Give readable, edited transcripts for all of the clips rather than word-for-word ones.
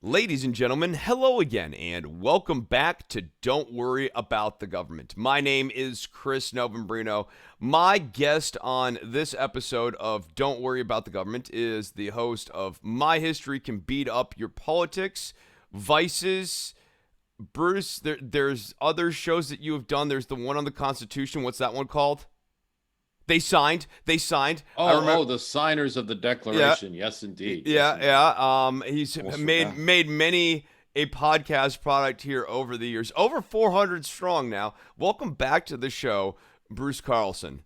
Ladies and gentlemen, hello again, and welcome back to Don't Worry About the Government. My name is Chris Novembrino. My guest on this episode of Don't Worry About the Government is the host of My History Can Beat Up Your Politics, Vices. Bruce, there's other shows that you have done. There's the one on the Constitution. What's that one called? They signed. They signed. I remember. The signers of the Yeah, Declaration. Yes, indeed. Yes, yeah, indeed. yeah. He's Almost made forgot. made many a podcast product here over the years. Over 400 strong now. Welcome back to the show, Bruce Carlson.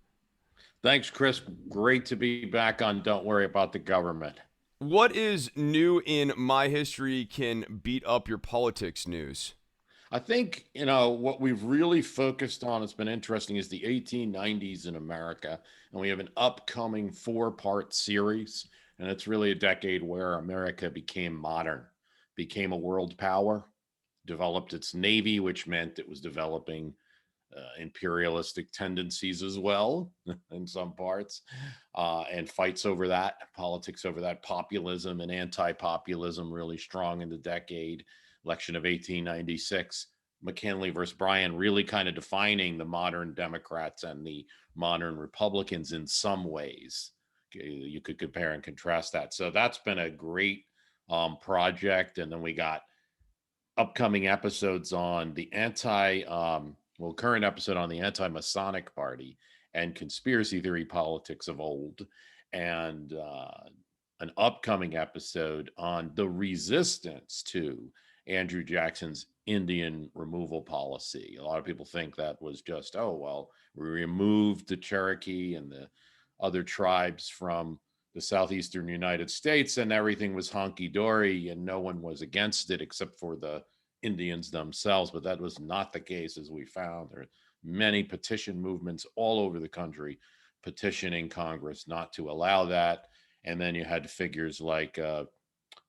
Thanks, Chris. Great to be back on Don't Worry About the Government. What is new in My History Can Beat Up Your Politics news? I think, what we've really focused on, it's been interesting, is the 1890s in America. And we have an upcoming four-part series. And it's really a decade where America became modern, became a world power, developed its navy, which meant it was developing imperialistic tendencies as well in some parts, and fights over that, politics over that, populism and anti-populism really strong in the decade. Election of 1896, McKinley versus Bryan, really kind of defining the modern Democrats and the modern Republicans in some ways. You could compare and contrast that. So that's been a great project. And then we got upcoming episodes on the current episode on the anti-Masonic party and conspiracy theory politics of old, and an upcoming episode on the resistance to Andrew Jackson's Indian removal policy. A lot of people think that was just, oh, well, we removed the Cherokee and the other tribes from the southeastern United States and everything was honky-dory and no one was against it except for the Indians themselves. But that was not the case, as we found. There are many petition movements all over the country petitioning Congress not to allow that. And then you had figures like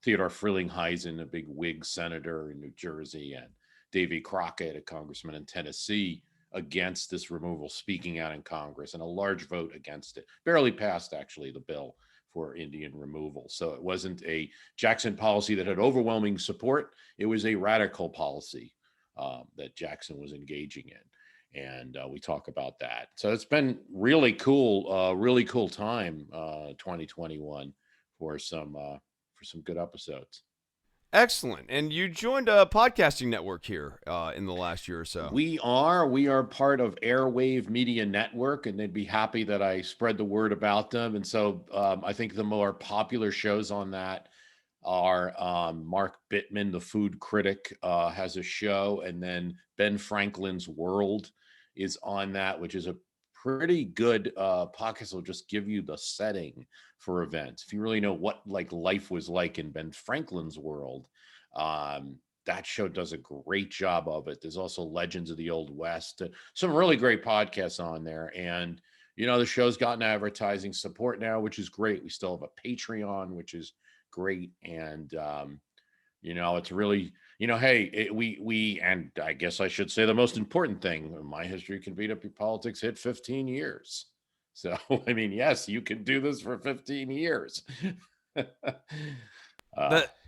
Theodore Frelinghuysen, a big Whig senator in New Jersey, and Davy Crockett, a congressman in Tennessee, against this removal, speaking out in Congress, and a large vote against it. Barely passed, actually, the bill for Indian removal. So it wasn't a Jackson policy that had overwhelming support. It was a radical policy that Jackson was engaging in. And we talk about that. So it's been really cool time, 2021, for some good episodes. Excellent. And you joined a podcasting network here in the last year or so. We are part of Airwave Media Network, and they'd be happy that I spread the word about them. And so I think the more popular shows on that are Mark Bittman, the food critic, has a show, and then Ben Franklin's World is on that, which is a pretty good podcast. Will just give you the setting for events. If you really know what like life was like in Ben Franklin's world, that show does a great job of it. There's also Legends of the Old West, some really great podcasts on there. And, the show's gotten advertising support now, which is great. We still have a Patreon, which is great. And, it's really, and I guess I should say the most important thing, My History Can Beat Up Your Politics hit 15 years. So, I mean, yes, you can do this for 15 years.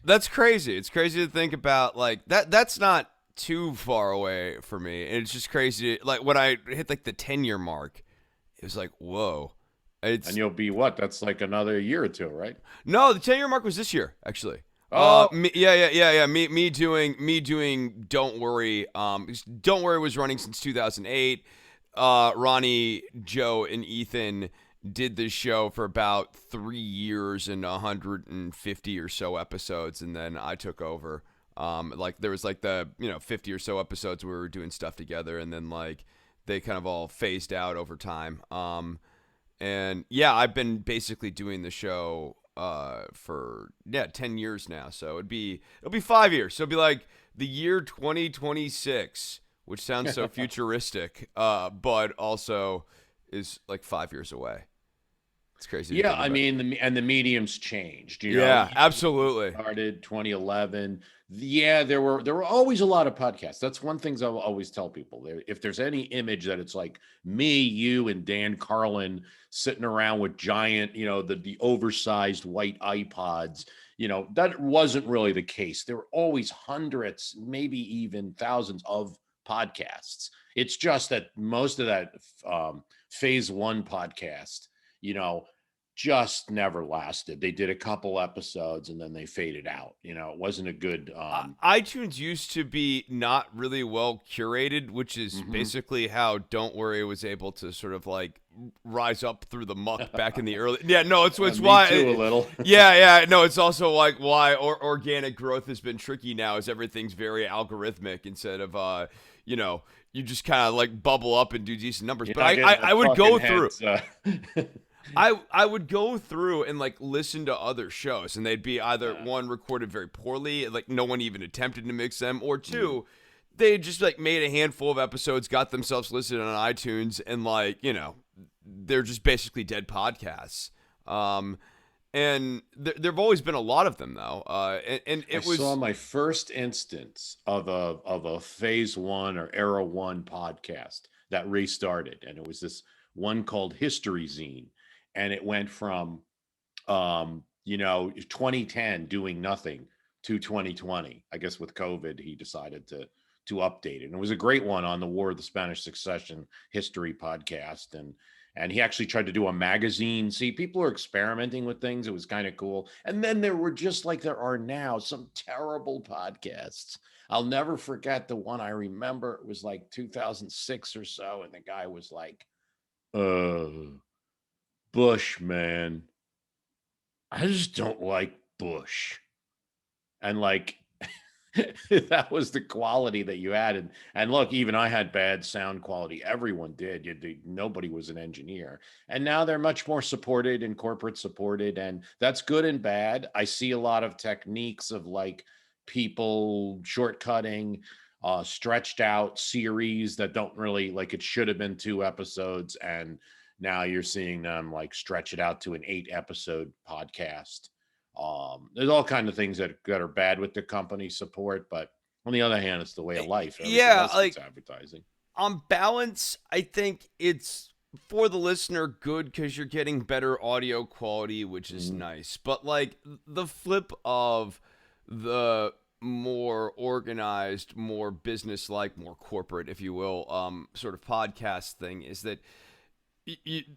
That's crazy. It's crazy to think about like that. That's not too far away for me. It's just crazy. Like when I hit like the 10-year mark, it was like, whoa. And you'll be what? That's like another year or two, right? No, the 10-year mark was this year actually. Oh, Yeah. Me doing Don't Worry. Don't Worry was running since 2008. Ronnie, Joe, and Ethan did this show for about 3 years and 150 or so episodes, and then I took over. Like there was like the 50 or so episodes where we were doing stuff together, and then like they kind of all phased out over time. And yeah, I've been basically doing the show for 10 years now. So it'll be 5 years. So it'll be like the year 2026, which sounds so futuristic, but also is like 5 years away. It's crazy. yeah. I mean, the medium's changed. Yeah, absolutely. Started 2011. Yeah, there were always a lot of podcasts. That's one thing I'll always tell people. If there's any image that it's like me, you, and Dan Carlin sitting around with giant, the oversized white iPods that wasn't really the case. There were always hundreds, maybe even thousands of podcasts. It's just that most of that phase one podcast, you know, just never lasted. They did a couple episodes and then they faded out. It wasn't a good. iTunes used to be not really well curated, which is Mhm. basically how Don't Worry was able to sort of like rise up through the muck back in the early. Yeah, no, it's Me too, a why. little. Yeah. No, it's also like why organic growth has been tricky now, is everything's very algorithmic instead of you just kind of like bubble up and do decent numbers. You're But not I, I getting the I would talking go through. heads. I would go through and like listen to other shows, and they'd be either Yeah. one recorded very poorly, like no one even attempted to mix them, or Mm. two, they just like made a handful of episodes, got themselves listed on iTunes, and like they're just basically dead podcasts. And there've always been a lot of them though, and I it saw was my first instance of a phase one or era one podcast that restarted, and it was this one called History Zine, and it went from 2010 doing nothing to 2020. I guess with COVID, he decided to update it. And it was a great one on the War of the Spanish Succession history podcast. And he actually tried to do a magazine. See, people are experimenting with things. It was kind of cool. And then there were, just like there are now, some terrible podcasts. I'll never forget the one I remember. It was like 2006 or so. And the guy was like, Bush, man. I just don't like Bush. And like that was the quality that you had. And look, even I had bad sound quality. Everyone did. Nobody was an engineer. And now they're much more supported and corporate supported. And that's good and bad. I see a lot of techniques of like people shortcutting, stretched out series that don't really, like, it should have been 2 episodes. And now you're seeing them like stretch it out to an 8 episode podcast. There's all kind of things that are bad with the company support, but on the other hand, it's the way of life. Everything yeah, else gets like advertising. on balance, I think it's for the listener good because you're getting better audio quality, which is Mhm. nice. But like the flip of the more organized, more business like, more corporate, if you will, sort of podcast thing is that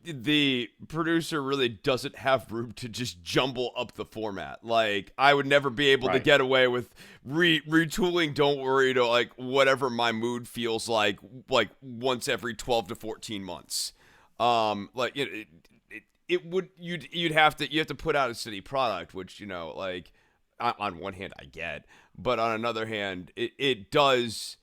the producer really doesn't have room to just jumble up the format. Like I would never be able to Right. get away with retooling Don't Worry to like whatever my mood feels like once every 12 to 14 months. Like it would you'd have to put out a steady product, which like on one hand I get, but on another hand it does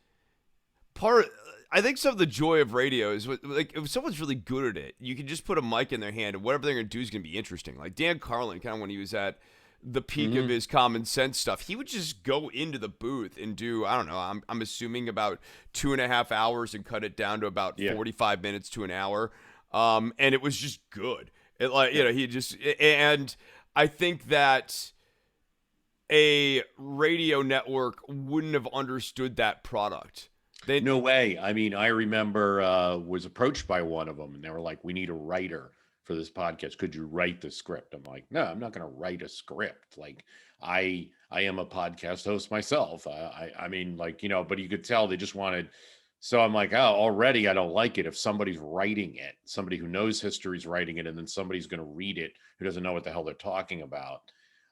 part. I think some of the joy of radio is like if someone's really good at it, you can just put a mic in their hand and whatever they're gonna do is gonna be interesting. Like Dan Carlin, kind of when he was at the peak of Hmm. his common sense stuff, he would just go into the booth and do, I don't know, I'm assuming about 2.5 hours and cut it down to about Yeah. 45 minutes to an hour, and it was just good. It like Yeah. he just and I think that a radio network wouldn't have understood that product. They No way. I mean, I remember was approached by one of them, and they were like, "We need a writer for this podcast. Could you write the script?" I'm like, "No, I'm not going to write a script. Like, I am a podcast host myself. I mean, like, but you could tell they just wanted." So I'm like, "Oh, already I don't like it if somebody's writing it, somebody who knows history is writing it, and then somebody's going to read it who doesn't know what the hell they're talking about."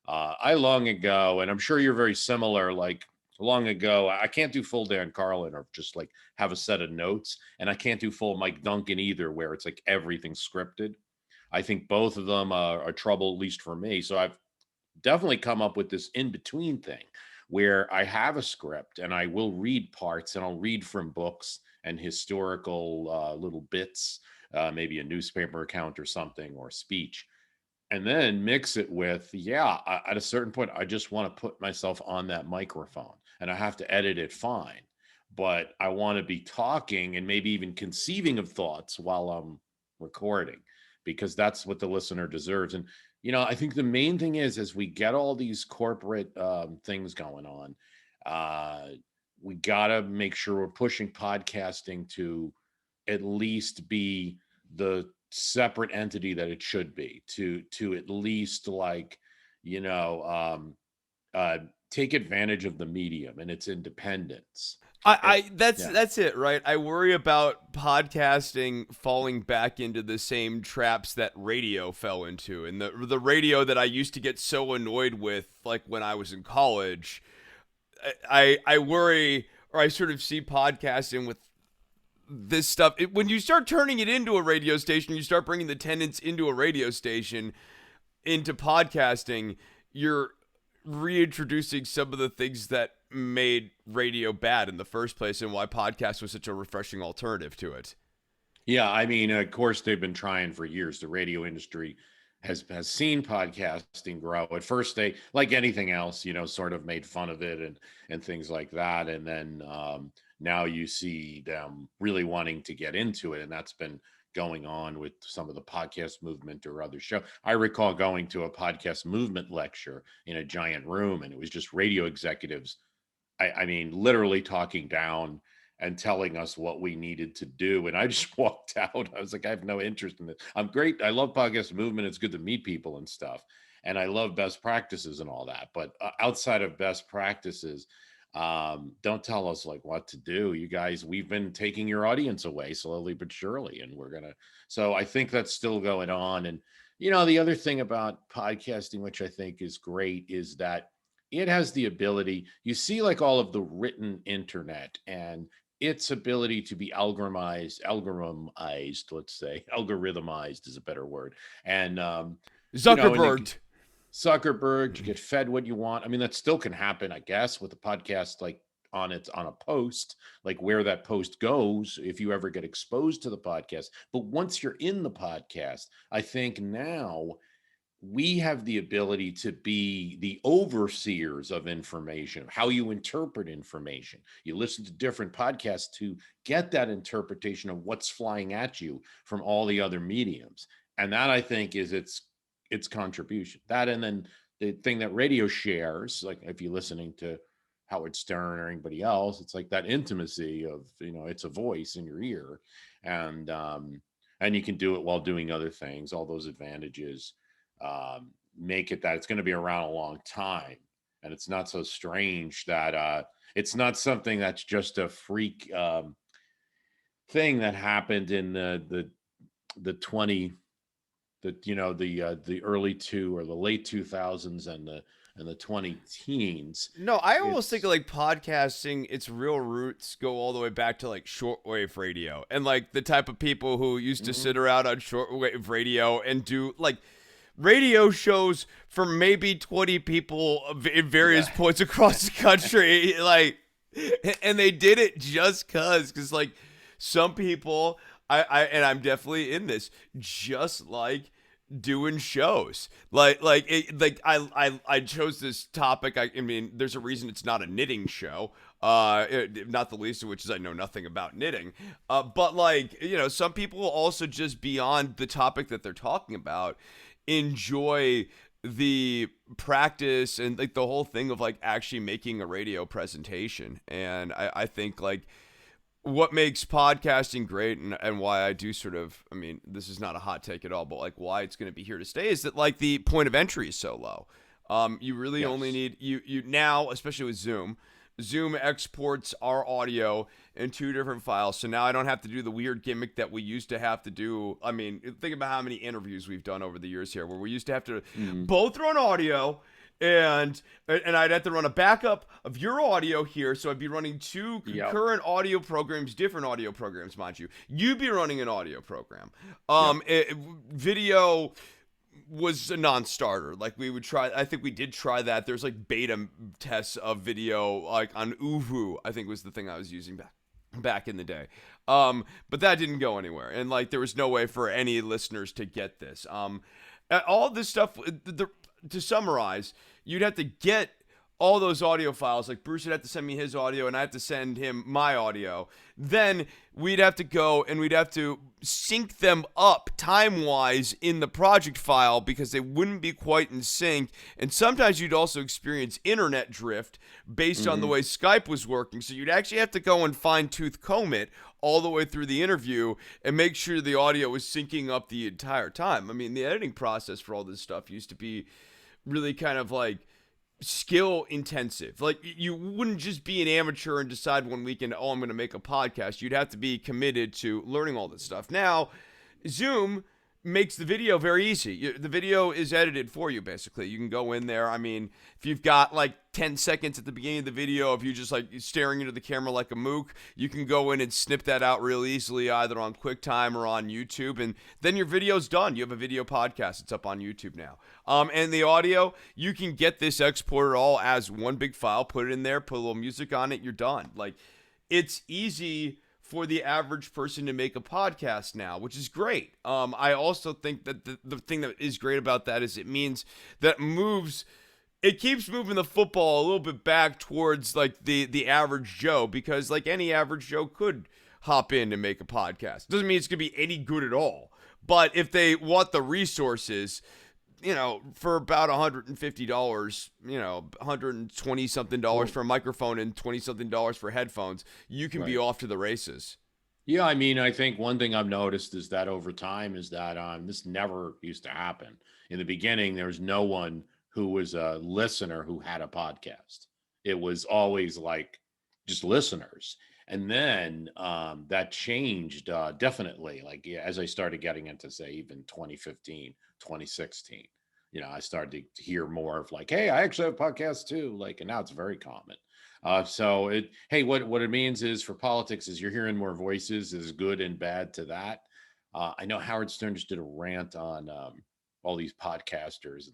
I long ago, and I'm sure you're very similar. Like, long ago, I can't do full Dan Carlin or just like have a set of notes. And I can't do full Mike Duncan either, where it's like everything's scripted. I think both of them are trouble, at least for me. So I've definitely come up with this in between thing where I have a script and I will read parts and I'll read from books and historical little bits, maybe a newspaper account or something or speech, and then mix it with, at a certain point I just want to put myself on that microphone and I have to edit it fine, but I want to be talking and maybe even conceiving of thoughts while I'm recording, because that's what the listener deserves. And I think the main thing is, as we get all these corporate things going on, uh, we got to make sure we're pushing podcasting to at least be the separate entity that it should be, to at least like you know, take advantage of the medium and its independence. Yeah. That's it, right? I worry about podcasting falling back into the same traps that radio fell into, and the radio that I used to get so annoyed with, like when I was in college. I worry, or I sort of see podcasting with this stuff. When you start turning it into a radio station, you start bringing the tenants into a radio station, into podcasting, you're reintroducing some of the things that made radio bad in the first place and why podcast was such a refreshing alternative to it. Yeah, I mean, of course, they've been trying for years. The radio industry has seen podcasting grow. At first, they, like anything else, sort of made fun of it and things like that. And then now you see them really wanting to get into it, and that's been going on with some of the podcast movement or other show. I recall going to a podcast movement lecture in a giant room, and it was just radio executives. I mean, literally talking down and telling us what we needed to do. And I just walked out. I was like, I have no interest in this. I'm great. I love podcast movement. It's good to meet people and stuff. And I love best practices and all that. But outside of best practices, don't tell us like what to do. You guys, we've been taking your audience away slowly but surely. And so I think that's still going on. And, the other thing about podcasting, which I think is great, is that it has the ability, you see, like all of the written internet and its ability to be algorithmized, let's say, algorithmized is a better word. And, Zuckerberg. Zuckerberg, you get fed what you want. I mean, that still can happen, I guess, with a podcast, like on a post, like where that post goes, if you ever get exposed to the podcast. But once you're in the podcast, I think now we have the ability to be the overseers of information, of how you interpret information. You listen to different podcasts to get that interpretation of what's flying at you from all the other mediums. And that, I think, is its contribution. That, and then the thing that radio shares, like if you're listening to Howard Stern or anybody else, it's like that intimacy of, it's a voice in your ear. And you can do it while doing other things. All those advantages make it that it's going to be around a long time, and it's not so strange that it's not something that's just a freak thing that happened in the early or the late 2000s and the 20 teens. No, I almost think like podcasting, its real roots go all the way back to like shortwave radio, and like the type of people who used to sit around on shortwave radio and do like radio shows for maybe 20 people in various points across the country. Like, and they did it just because like some people, and I'm definitely in this, just like doing shows. I chose this topic. I mean, there's a reason it's not a knitting show. Not the least of which is I know nothing about knitting. But like, some people also just beyond the topic that they're talking about enjoy the practice and like the whole thing of like actually making a radio presentation. And I think like what makes podcasting great and why I do sort of, I mean, this is not a hot take at all, but like why it's going to be here to stay is that like the point of entry is so low. You really only need you now, especially with Zoom exports our audio in 2 different files. So now I don't have to do the weird gimmick that we used to have to do. I mean, think about how many interviews we've done over the years here where we used to have to both run audio and I'd have to run a backup of your audio here. So I'd be running 2 concurrent audio programs, different audio programs, mind you. You'd be running an audio program. Video was a non-starter. Like we would try, I think we did try that. There's like beta tests of video like on Uvu, I think was the thing I was using back in the day. But that didn't go anywhere. And like there was no way for any listeners to get this. All this stuff, to summarize, you'd have to get all those audio files. Like Bruce would have to send me his audio and I have to send him my audio. Then we'd have to go and we'd have to sync them up time-wise in the project file because they wouldn't be quite in sync. And sometimes you'd also experience internet drift based on the way Skype was working. So you'd actually have to go and fine-tooth comb it all the way through the interview and make sure the audio was syncing up the entire time. I mean, the editing process for all this stuff used to be really kind of like skill intensive. Like you wouldn't just be an amateur and decide one weekend, oh, I'm going to make a podcast. You'd have to be committed to learning all this stuff. Now, Zoom makes the video very easy. The video is edited for you, basically. You can go in there. I mean, if you've got like 10 seconds at the beginning of the video, if you just like staring into the camera like a mook, you can go in and snip that out real easily, either on QuickTime or on YouTube, and then your video's done. You have a video podcast. It's up on YouTube now. And the audio, you can get this exported all as one big file, put it in there, put a little music on it, you're done. Like, it's easy for the average person to make a podcast now, which is great. I also think that the thing that is great about that is it means that it keeps moving the football a little bit back towards like the average Joe, because like any average Joe could hop in and make a podcast. Doesn't mean it's going to be any good at all. But if they want the resources, for about $150, $120 something for a microphone and $20 something for headphones, you can be off to the races. Yeah, I mean, I think one thing I've noticed is that over time is that this never used to happen. In the beginning, there was no one who was a listener who had a podcast. It was always like just listeners. And then that changed definitely, like as I started getting into, say, even 2015, 2016, I started to hear more of like, hey, I actually have podcasts too. Like, and now it's very common. So what it means is for politics is you're hearing more voices, is good and bad to that. I know Howard Stern just did a rant on all these podcasters,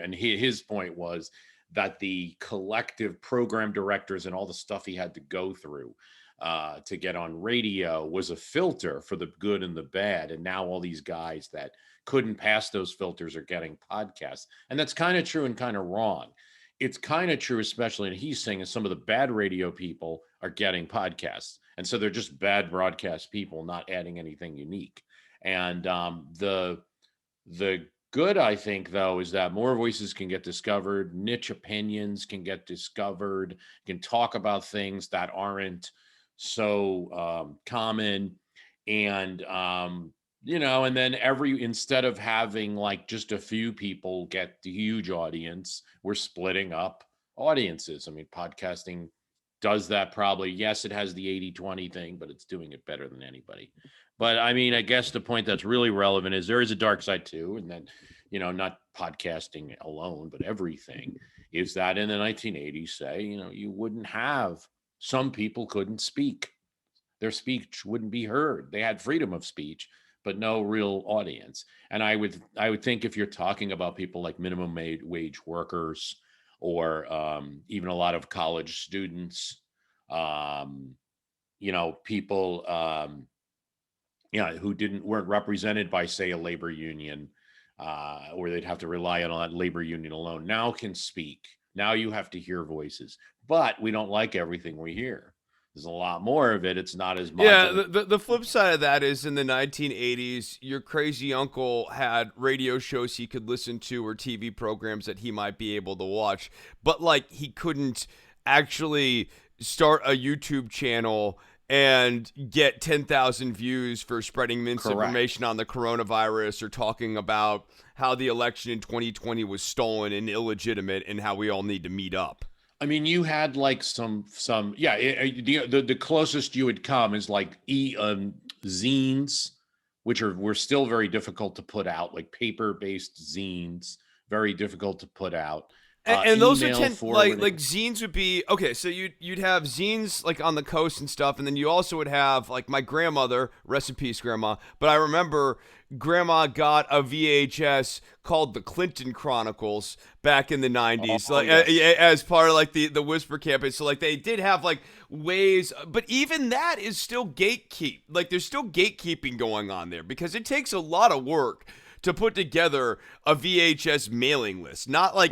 and his point was that the collective program directors and all the stuff he had to go through to get on radio was a filter for the good and the bad. And now all these guys that couldn't pass those filters are getting podcasts. And that's kind of true and kind of wrong. It's kind of true, especially, and he's saying, is some of the bad radio people are getting podcasts. And so they're just bad broadcast people, not adding anything unique. And the good, I think, though, is that more voices can get discovered, niche opinions can get discovered, can talk about things that aren't so common. And and then instead of having like just a few people get the huge audience, we're splitting up audiences. I mean, podcasting does that probably. Yes, it has the 80-20 thing, but it's doing it better than anybody. But I mean, I guess the point that's really relevant is there is a dark side too. And then, not podcasting alone, but everything is that in the 1980s, say, you wouldn't have, some people couldn't speak. Their speech wouldn't be heard. They had freedom of speech, but no real audience. And I would think if you're talking about people like minimum wage workers or even a lot of college students, people, who weren't represented by, say, a labor union, or they'd have to rely on that labor union alone, now can speak. Now you have to hear voices, but we don't like everything we hear. There's a lot more of it. It's not as much. Yeah, the flip side of that is in the 1980s, your crazy uncle had radio shows he could listen to or TV programs that he might be able to watch, but like he couldn't actually start a YouTube channel and get 10,000 views for spreading misinformation on the coronavirus or talking about how the election in 2020 was stolen and illegitimate and how we all need to meet up. I mean, you had like the closest you would come is like zines, which were still very difficult to put out, like paper-based zines, very difficult to put out. And those are like zines would be okay. So you'd have zines like on the coast and stuff, and then you also would have like my grandmother, rest in peace, Grandma. But I remember Grandma got a VHS called The Clinton Chronicles back in the 90s, as part of like the Whisper campaign. So like they did have like ways, but even that is still gatekeep. Like there's still gatekeeping going on there because it takes a lot of work to put together a VHS mailing list. Not like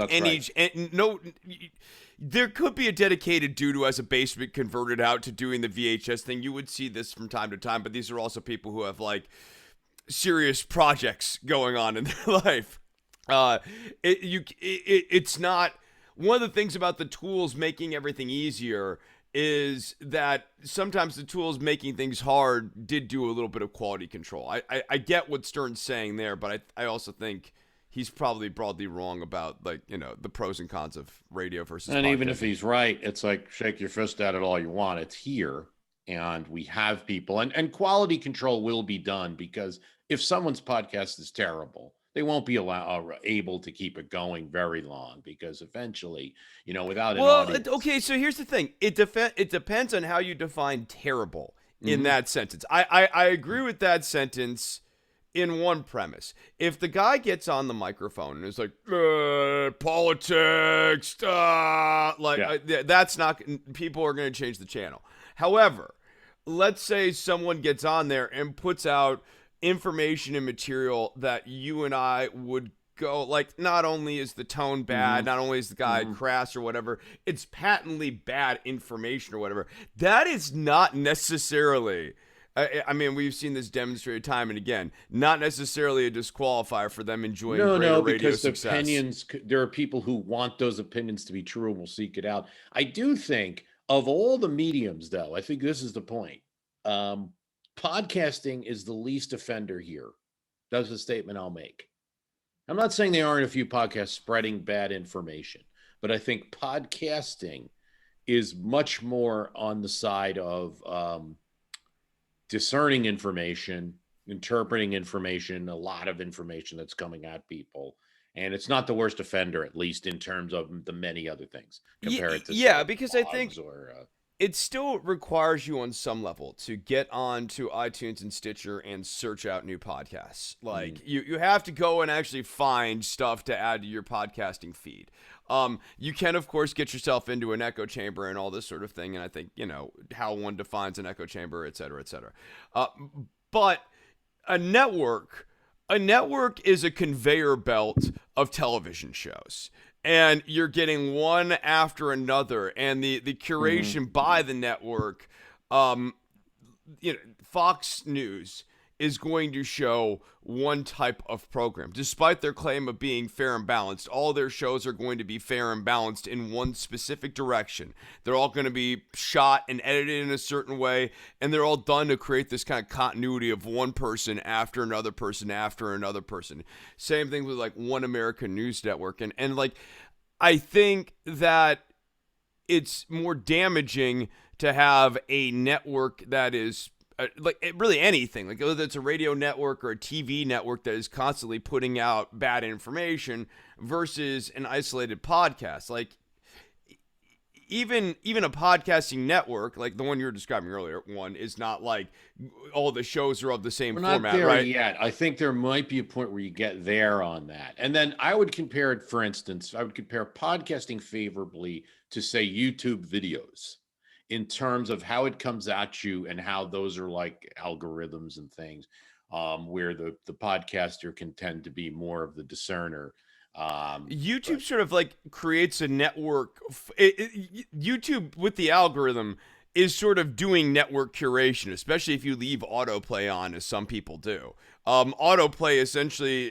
there could be a dedicated dude who has a basement converted out to doing the VHS thing. You would see this from time to time, but these are also people who have like serious projects going on in their life. It's not one of the things about the tools making everything easier is that sometimes the tools making things hard did do a little bit of quality control. I get what Stern's saying there, but I also think he's probably broadly wrong about, like, the pros and cons of radio versus And even if podcasting. he's right, it's like shake your fist at it all you want. It's here, and we have people, and quality control will be done, because if someone's podcast is terrible, they won't be able to keep it going very long, because eventually, without an Well, audience. okay, so here's the thing. It depends on how you define terrible in Mhm. that sentence. I agree with that sentence in one premise. If the guy gets on the microphone and is like, politics, Yeah. that's not, people are going to change the channel. However, let's say someone gets on there and puts out information and material that you and I would go, like, not only is the tone bad, Mhm. not only is the guy Mhm. crass or whatever, it's patently bad information or whatever. That is not necessarily, I mean, we've seen this demonstrated time and again, not necessarily a disqualifier for them enjoying No, greater no, radio because the success. opinions, there are people who want those opinions to be true and will seek it out. I do think of all the mediums, though, I think this is the point. Um, Podcasting is the least offender here. That's a statement I'll make. I'm not saying there aren't a few podcasts spreading bad information, but I think podcasting is much more on the side of discerning information, interpreting information, a lot of information that's coming at people. And it's not the worst offender, at least in terms of the many other things. Compare it to, Yeah, say, because I think blogs or. it still requires you on some level to get on to iTunes and Stitcher and search out new podcasts. Like, you have to go and actually find stuff to add to your podcasting feed. You can, of course, get yourself into an echo chamber and all this sort of thing. And I think, how one defines an echo chamber, et cetera, et cetera. But a network is a conveyor belt of television shows, and you're getting one after another, and the curation by the network, Fox News is going to show one type of program. Despite their claim of being fair and balanced, all their shows are going to be fair and balanced in one specific direction. They're all going to be shot and edited in a certain way, and they're all done to create this kind of continuity of one person after another person after another person. Same thing with, like, One American News Network. And like, I think that it's more damaging to have a network that is really anything, like whether it's a radio network or a TV network that is constantly putting out bad information versus an isolated podcast. Like, even a podcasting network like the one you were describing earlier, one is not like all the shows are of the same We're not format, there right? yet. I think there might be a point where you get there on that. And then I would compare it, for instance, I would compare podcasting favorably to, say, YouTube videos in terms of how it comes at you and how those are like algorithms and things, where the podcaster can tend to be more of the discerner. YouTube But sort of like creates a network. YouTube with the algorithm is sort of doing network curation, especially if you leave autoplay on, as some people do. Autoplay essentially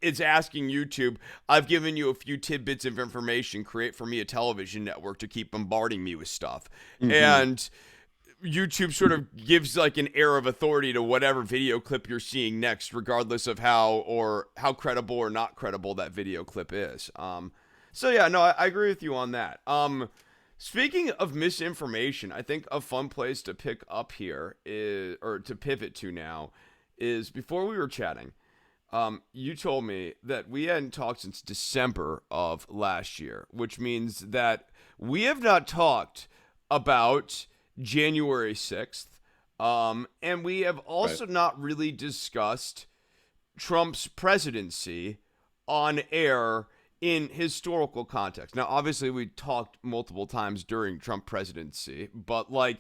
it's asking YouTube, I've given you a few tidbits of information, create for me a television network to keep bombarding me with stuff. And YouTube sort of gives like an air of authority to whatever video clip you're seeing next, regardless of how credible or not credible that video clip is. So yeah, no, I agree with you on that. Speaking of misinformation, I think a fun place to pick up here is, or to pivot to now, is before we were chatting, you told me that we hadn't talked since December of last year, which means that we have not talked about January 6th. And we have also not really discussed Trump's presidency on air in historical context. Now, obviously, we talked multiple times during Trump presidency, but like,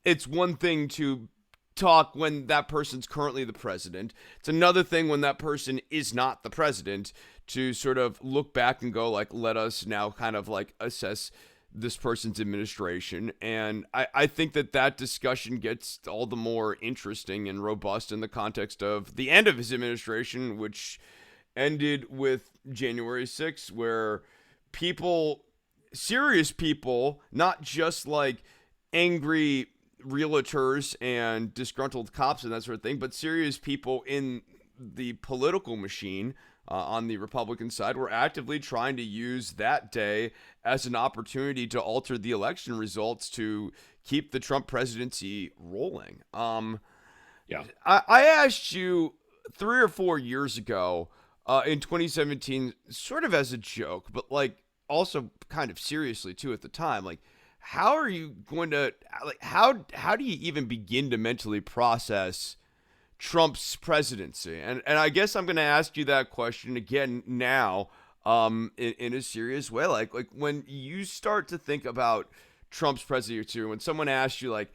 it's one thing to talk when that person's currently the president. It's another thing when that person is not the president to sort of look back and go like, let us now kind of like assess this person's administration. And I think that discussion gets all the more interesting and robust in the context of the end of his administration, which ended with January 6th, where people, serious people, not just like angry realtors and disgruntled cops and that sort of thing, but serious people in the political machine on the Republican side were actively trying to use that day as an opportunity to alter the election results to keep the Trump presidency rolling. Yeah. I asked you 3 or 4 years ago in 2017, sort of as a joke, but like also kind of seriously too at the time, like how are you going to like how do you even begin to mentally process Trump's presidency? And I guess I'm going to ask you that question again now, in a serious way. Like when you start to think about Trump's presidency, when someone asks you like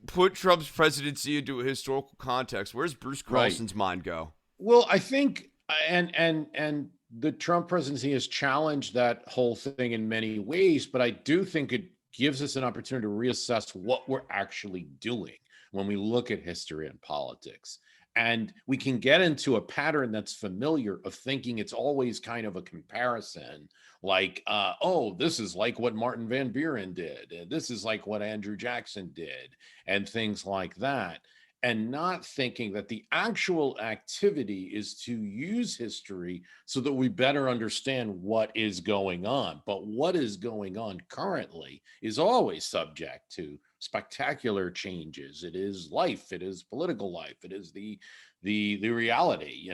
put Trump's presidency into a historical context, where's Bruce Right. Carlson's mind go? Well, I think, and the Trump presidency has challenged that whole thing in many ways, but I do think it gives us an opportunity to reassess what we're actually doing when we look at history and politics. And we can get into a pattern that's familiar of thinking it's always kind of a comparison, like, oh, this is like what Martin Van Buren did, and this is like what Andrew Jackson did, and things like that, and not thinking that the actual activity is to use history so that we better understand what is going on. But what is going on currently is always subject to spectacular changes. It is life, it is political life, it is the reality,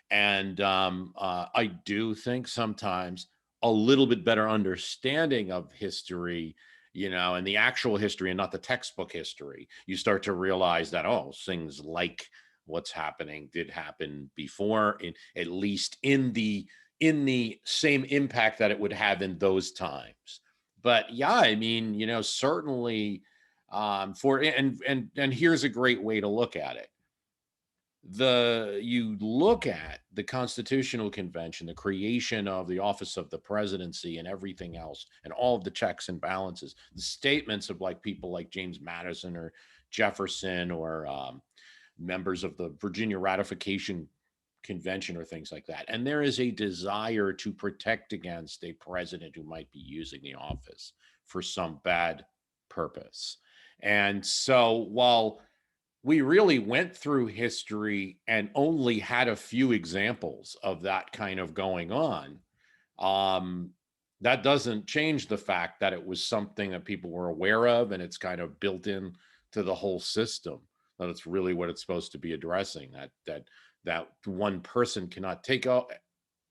And I do think sometimes a little bit better understanding of history, and the actual history and not the textbook history, you start to realize that, oh, things like what's happening did happen before, at least in the same impact that it would have in those times. But yeah, I mean, certainly, for and here's a great way to look at it. You look at the Constitutional Convention, the creation of the office of the presidency and everything else, and all of the checks and balances, the statements of like people like James Madison or Jefferson, or members of the Virginia Ratification Convention or things like that. And there is a desire to protect against a president who might be using the office for some bad purpose. And so while we really went through history and only had a few examples of that kind of going on, um, that doesn't change the fact that it was something that people were aware of, and it's kind of built in to the whole system. That it's really what it's supposed to be addressing. That one person cannot take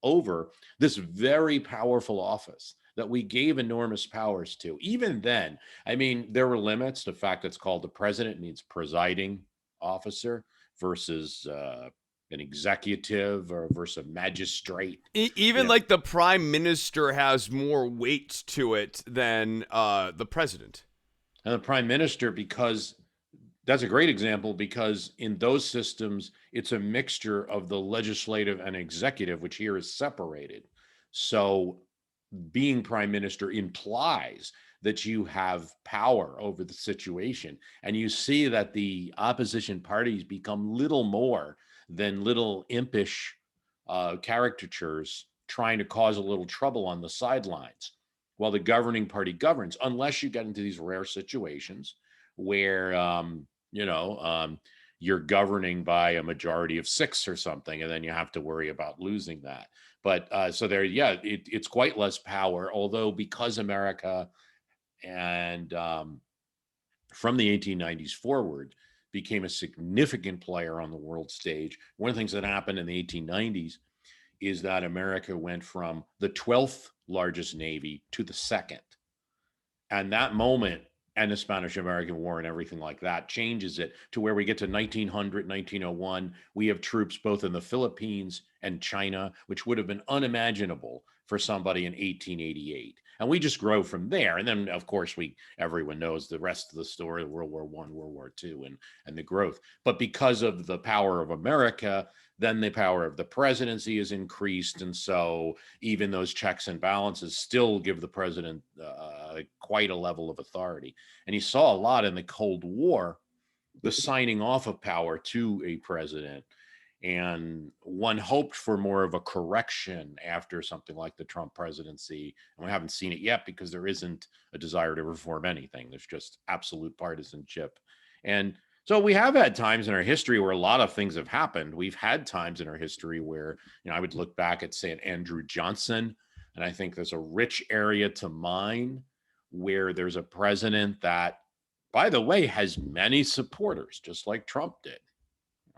over this very powerful office that we gave enormous powers to. Even then, I mean, there were limits. The fact it's called the president means presiding officer versus an executive or versus a magistrate. Even Yeah. like the prime minister has more weight to it than the president. And the prime minister, because that's a great example, because in those systems, it's a mixture of the legislative and executive, which here is separated. So being prime minister implies that you have power over the situation. And you see that the opposition parties become little more than little impish caricatures trying to cause a little trouble on the sidelines while the governing party governs, unless you get into these rare situations where, you're governing by a majority of 6 or something, and then you have to worry about losing that. But so there, yeah, it's quite less power, although because America and from the 1890s forward became a significant player on the world stage. One of the things that happened in the 1890s is that America went from the 12th largest navy to the second. And that moment, and the Spanish American War and everything like that, changes it to where we get to 1900, 1901. We have troops both in the Philippines and China, which would have been unimaginable for somebody in 1888. And we just grow from there. And then, of course, everyone knows the rest of the story: World War I, World War II, and the growth. But because of the power of America, then the power of the presidency is increased. And so even those checks and balances still give the president quite a level of authority. And you saw a lot in the Cold War, the signing off of power to a president. And one hoped for more of a correction after something like the Trump presidency. And we haven't seen it yet because there isn't a desire to reform anything. There's just absolute partisanship. And So we have had times in our history where a lot of things have happened. We've had times in our history where, I would look back at, say, at Andrew Johnson, and I think there's a rich area to mine where there's a president that, by the way, has many supporters, just like Trump did.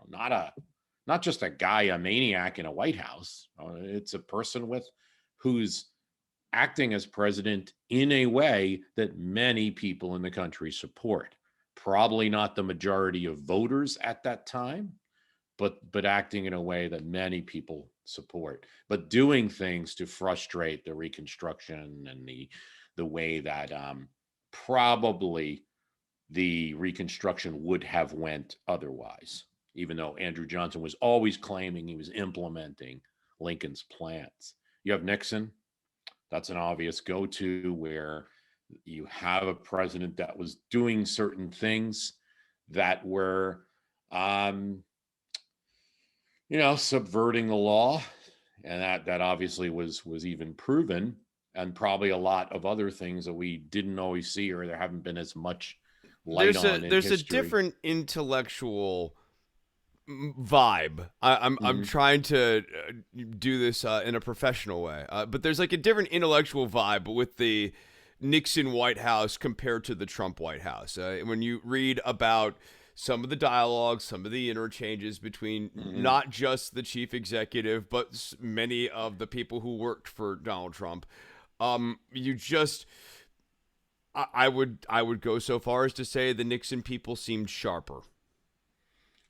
Not just a guy, a maniac in a White House. It's a person who's acting as president in a way that many people in the country support. Probably not the majority of voters at that time, but acting in a way that many people support, but doing things to frustrate the Reconstruction and the way that probably the Reconstruction would have went otherwise, even though Andrew Johnson was always claiming he was implementing Lincoln's plans. You have Nixon. That's an obvious go-to, where you have a president that was doing certain things that were, subverting the law, and that obviously was even proven, and probably a lot of other things that we didn't always see, or there haven't been as much light on in There's a history. different intellectual vibe. I'm Mhm. trying to do this in a professional way, but there's like a different intellectual vibe with the Nixon White House compared to the Trump White House. When you read about some of the dialogues, some of the interchanges between Mhm. not just the chief executive, but many of the people who worked for Donald Trump, you just I would go so far as to say the Nixon people seemed sharper.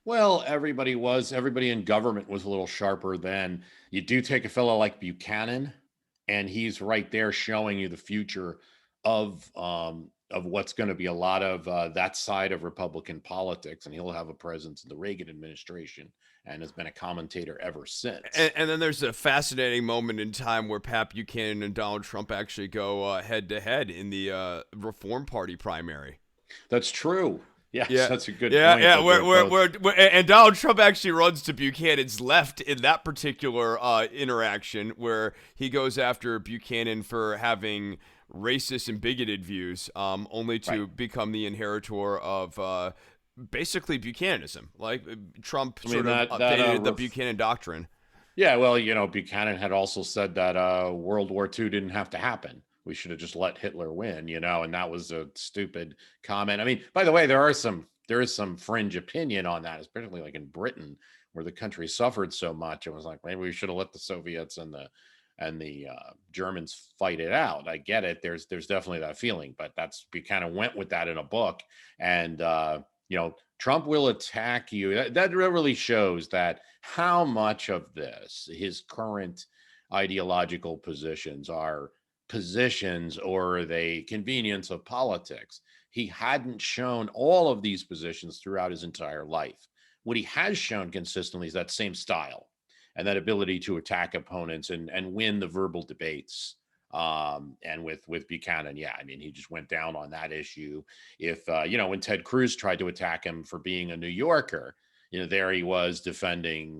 Well, everybody in government was a little sharper then. You do take a fellow like Buchanan, and he's right there showing you the future of what's going to be a lot of that side of Republican politics, and he'll have a presence in the Reagan administration and has been a commentator ever since. And then there's a fascinating moment in time where Pat Buchanan and Donald Trump actually go head to head in the Reform Party primary. That's true. Yes, Yeah, that's a good yeah, point yeah. that they're both And Donald Trump actually runs to Buchanan's left in that particular interaction, where he goes after Buchanan for having racist and bigoted views, only right. to become the inheritor of basically Buchananism. Like Trump I mean sort of that updated the Buchanan doctrine. Yeah, well, Buchanan had also said that World War II didn't have to happen. We should have just let Hitler win, and that was a stupid comment. I mean, by the way, there is some fringe opinion on that, especially like in Britain, where the country suffered so much. It was like, maybe we should have let the Soviets and the Germans fight it out. I get it. There's definitely that feeling, but that's Buchanan went with that in a book, and Trump will attack you. That really shows that how much of this, his current ideological positions, are positions or are they convenience of politics. He hadn't shown all of these positions throughout his entire life. What he has shown consistently is that same style and that ability to attack opponents and win the verbal debates. And with Buchanan, yeah, I mean, he just went down on that issue. If when Ted Cruz tried to attack him for being a New Yorker, there he was defending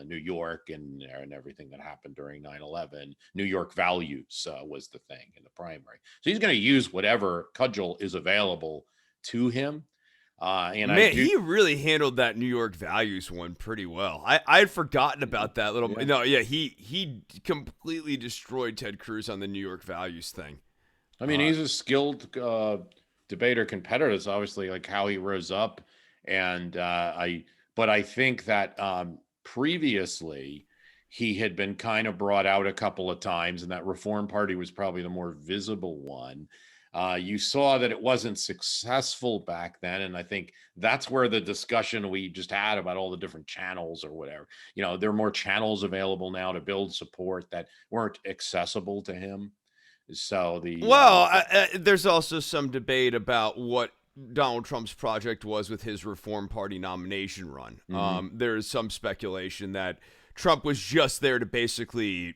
New York and everything that happened during 9/11. New York values was the thing in the primary. So he's going to use whatever cudgel is available to him. And I Man, do, he really handled that New York values one pretty well. I had forgotten about that little. yeah. No, yeah, he completely destroyed Ted Cruz on the New York values thing. I mean, Uh, he's a skilled debater competitor. It's obviously like how he rose up, and but I think that previously he had been kind of brought out a couple of times, and that Reform Party was probably the more visible one. You saw that it wasn't successful back then, and I think that's where the discussion we just had about all the different channels or whatever. There are more channels available now to build support that weren't accessible to him. So well, there's also some debate about what Donald Trump's project was with his Reform Party nomination run. mhm. There's some speculation that Trump was just there to basically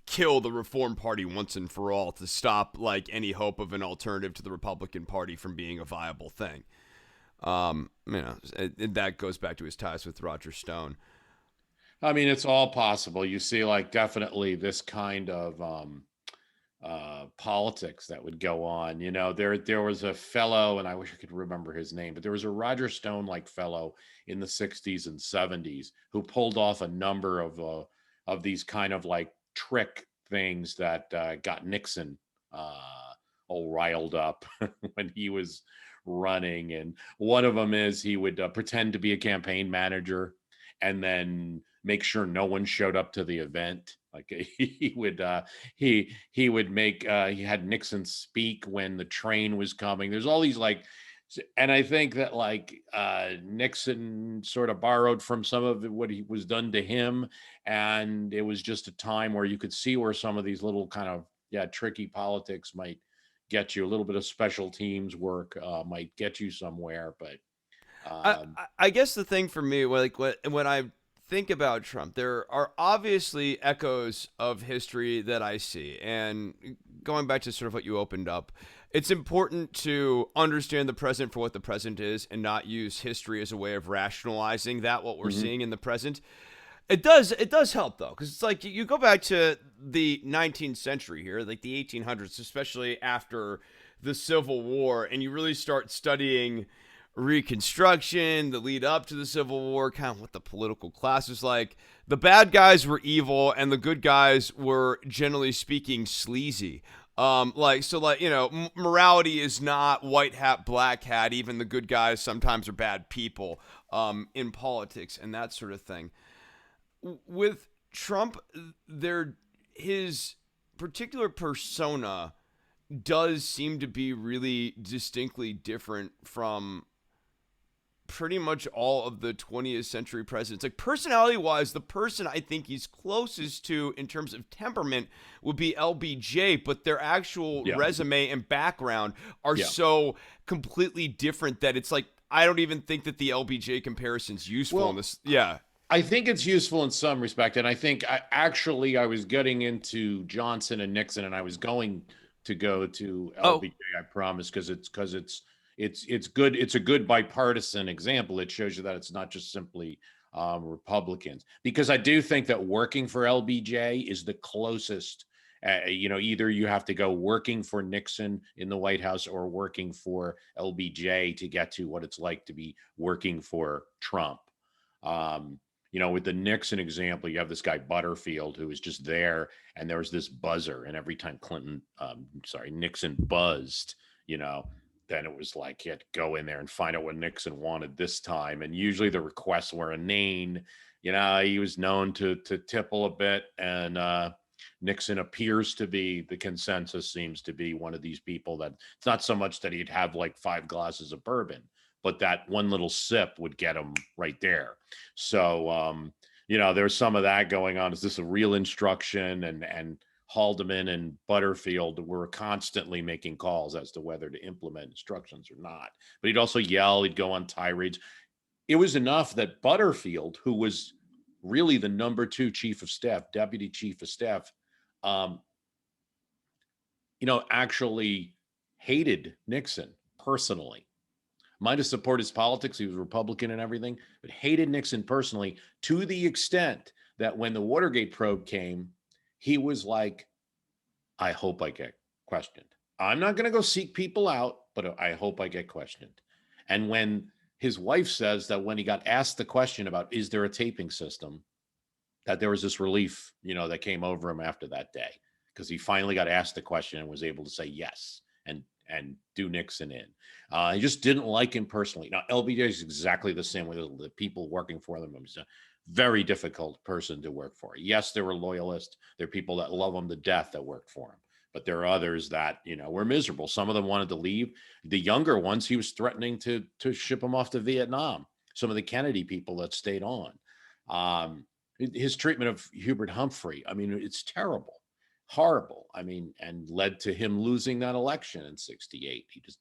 kill the Reform Party once and for all, to stop like any hope of an alternative to the Republican Party from being a viable thing. That goes back to his ties with Roger Stone. I mean, it's all possible. You see, like, definitely this kind of politics that would go on. There was a fellow, and I wish I could remember his name, but there was a Roger Stone like fellow in the 60s and 70s who pulled off a number of these kind of like trick things that got Nixon all riled up when he was running. And one of them is he would pretend to be a campaign manager and then make sure no one showed up to the event. Like he would make he had Nixon speak when the train was coming. There's all these like, and I think that like Nixon sort of borrowed from some of what he was done to him, and it was just a time where you could see where some of these little kind of tricky politics might get you. A little bit of special teams work might get you somewhere, but I um, I guess the thing for me, like when I think about Trump, there are obviously echoes of history that I see, and going back to sort of what you opened up, it's important to understand the present for what the present is, and not use history as a way of rationalizing that what we're mhm. seeing in the present. It does help though, because it's like you go back to the 19th century here, like the 1800s, especially after the Civil War, and you really start studying Reconstruction, the lead up to the Civil War, kind of what the political class was like. The bad guys were evil, and the good guys were, generally speaking, sleazy. Morality is not white hat, black hat. Even the good guys sometimes are bad people in politics and that sort of thing. With Trump, there his particular persona does seem to be really distinctly different from pretty much all of the 20th century presidents. Like personality wise, the person I think he's closest to in terms of temperament would be LBJ, but their actual Yeah, resume and background are yeah. so completely different that it's like I don't even think that the LBJ comparison's useful in Well, this. Yeah. I think it's useful in some respect, and I think I was getting into Johnson and Nixon, and I was going to go to Oh, LBJ. I promise, because it's good. It's a good bipartisan example. It shows you that it's not just simply Republicans, because I do think that working for LBJ is the closest. Either you have to go working for Nixon in the White House or working for LBJ to get to what it's like to be working for Trump. Um, with the Nixon example, you have this guy Butterfield who was just there, and there was this buzzer, and every time Nixon buzzed, you know, then it was like you had to go in there and find out what Nixon wanted this time, and usually the requests were inane. He was known to tipple a bit, and Nixon appears to be the consensus seems to be one of these people that it's not so much that he'd have like 5 glasses of bourbon, but that one little sip would get him right there. So, there's some of that going on. Is this a real instruction? And Haldeman and Butterfield were constantly making calls as to whether to implement instructions or not. But he'd also yell, he'd go on tirades. It was enough that Butterfield, who was really the number 2 chief of staff, deputy chief of staff, um, actually hated Nixon personally. Might have supported his politics. He was Republican and everything, but hated Nixon personally to the extent that when the Watergate probe came, he was like, I hope I get questioned. I'm not going to go seek people out, but I hope I get questioned. And when his wife says that when he got asked the question about, is there a taping system, that there was this relief, that came over him after that day, because he finally got asked the question and was able to say yes and do Nixon in. He just didn't like him personally. Now, LBJ is exactly the same with the people working for them. He's a very difficult person to work for. Yes, there were loyalists. There are people that love him to death that worked for him. But there are others that, were miserable. Some of them wanted to leave. The younger ones, he was threatening to ship them off to Vietnam. Some of the Kennedy people that stayed on. His treatment of Hubert Humphrey, I mean, it's terrible, horrible. I mean, and led to him losing that election in 68. He just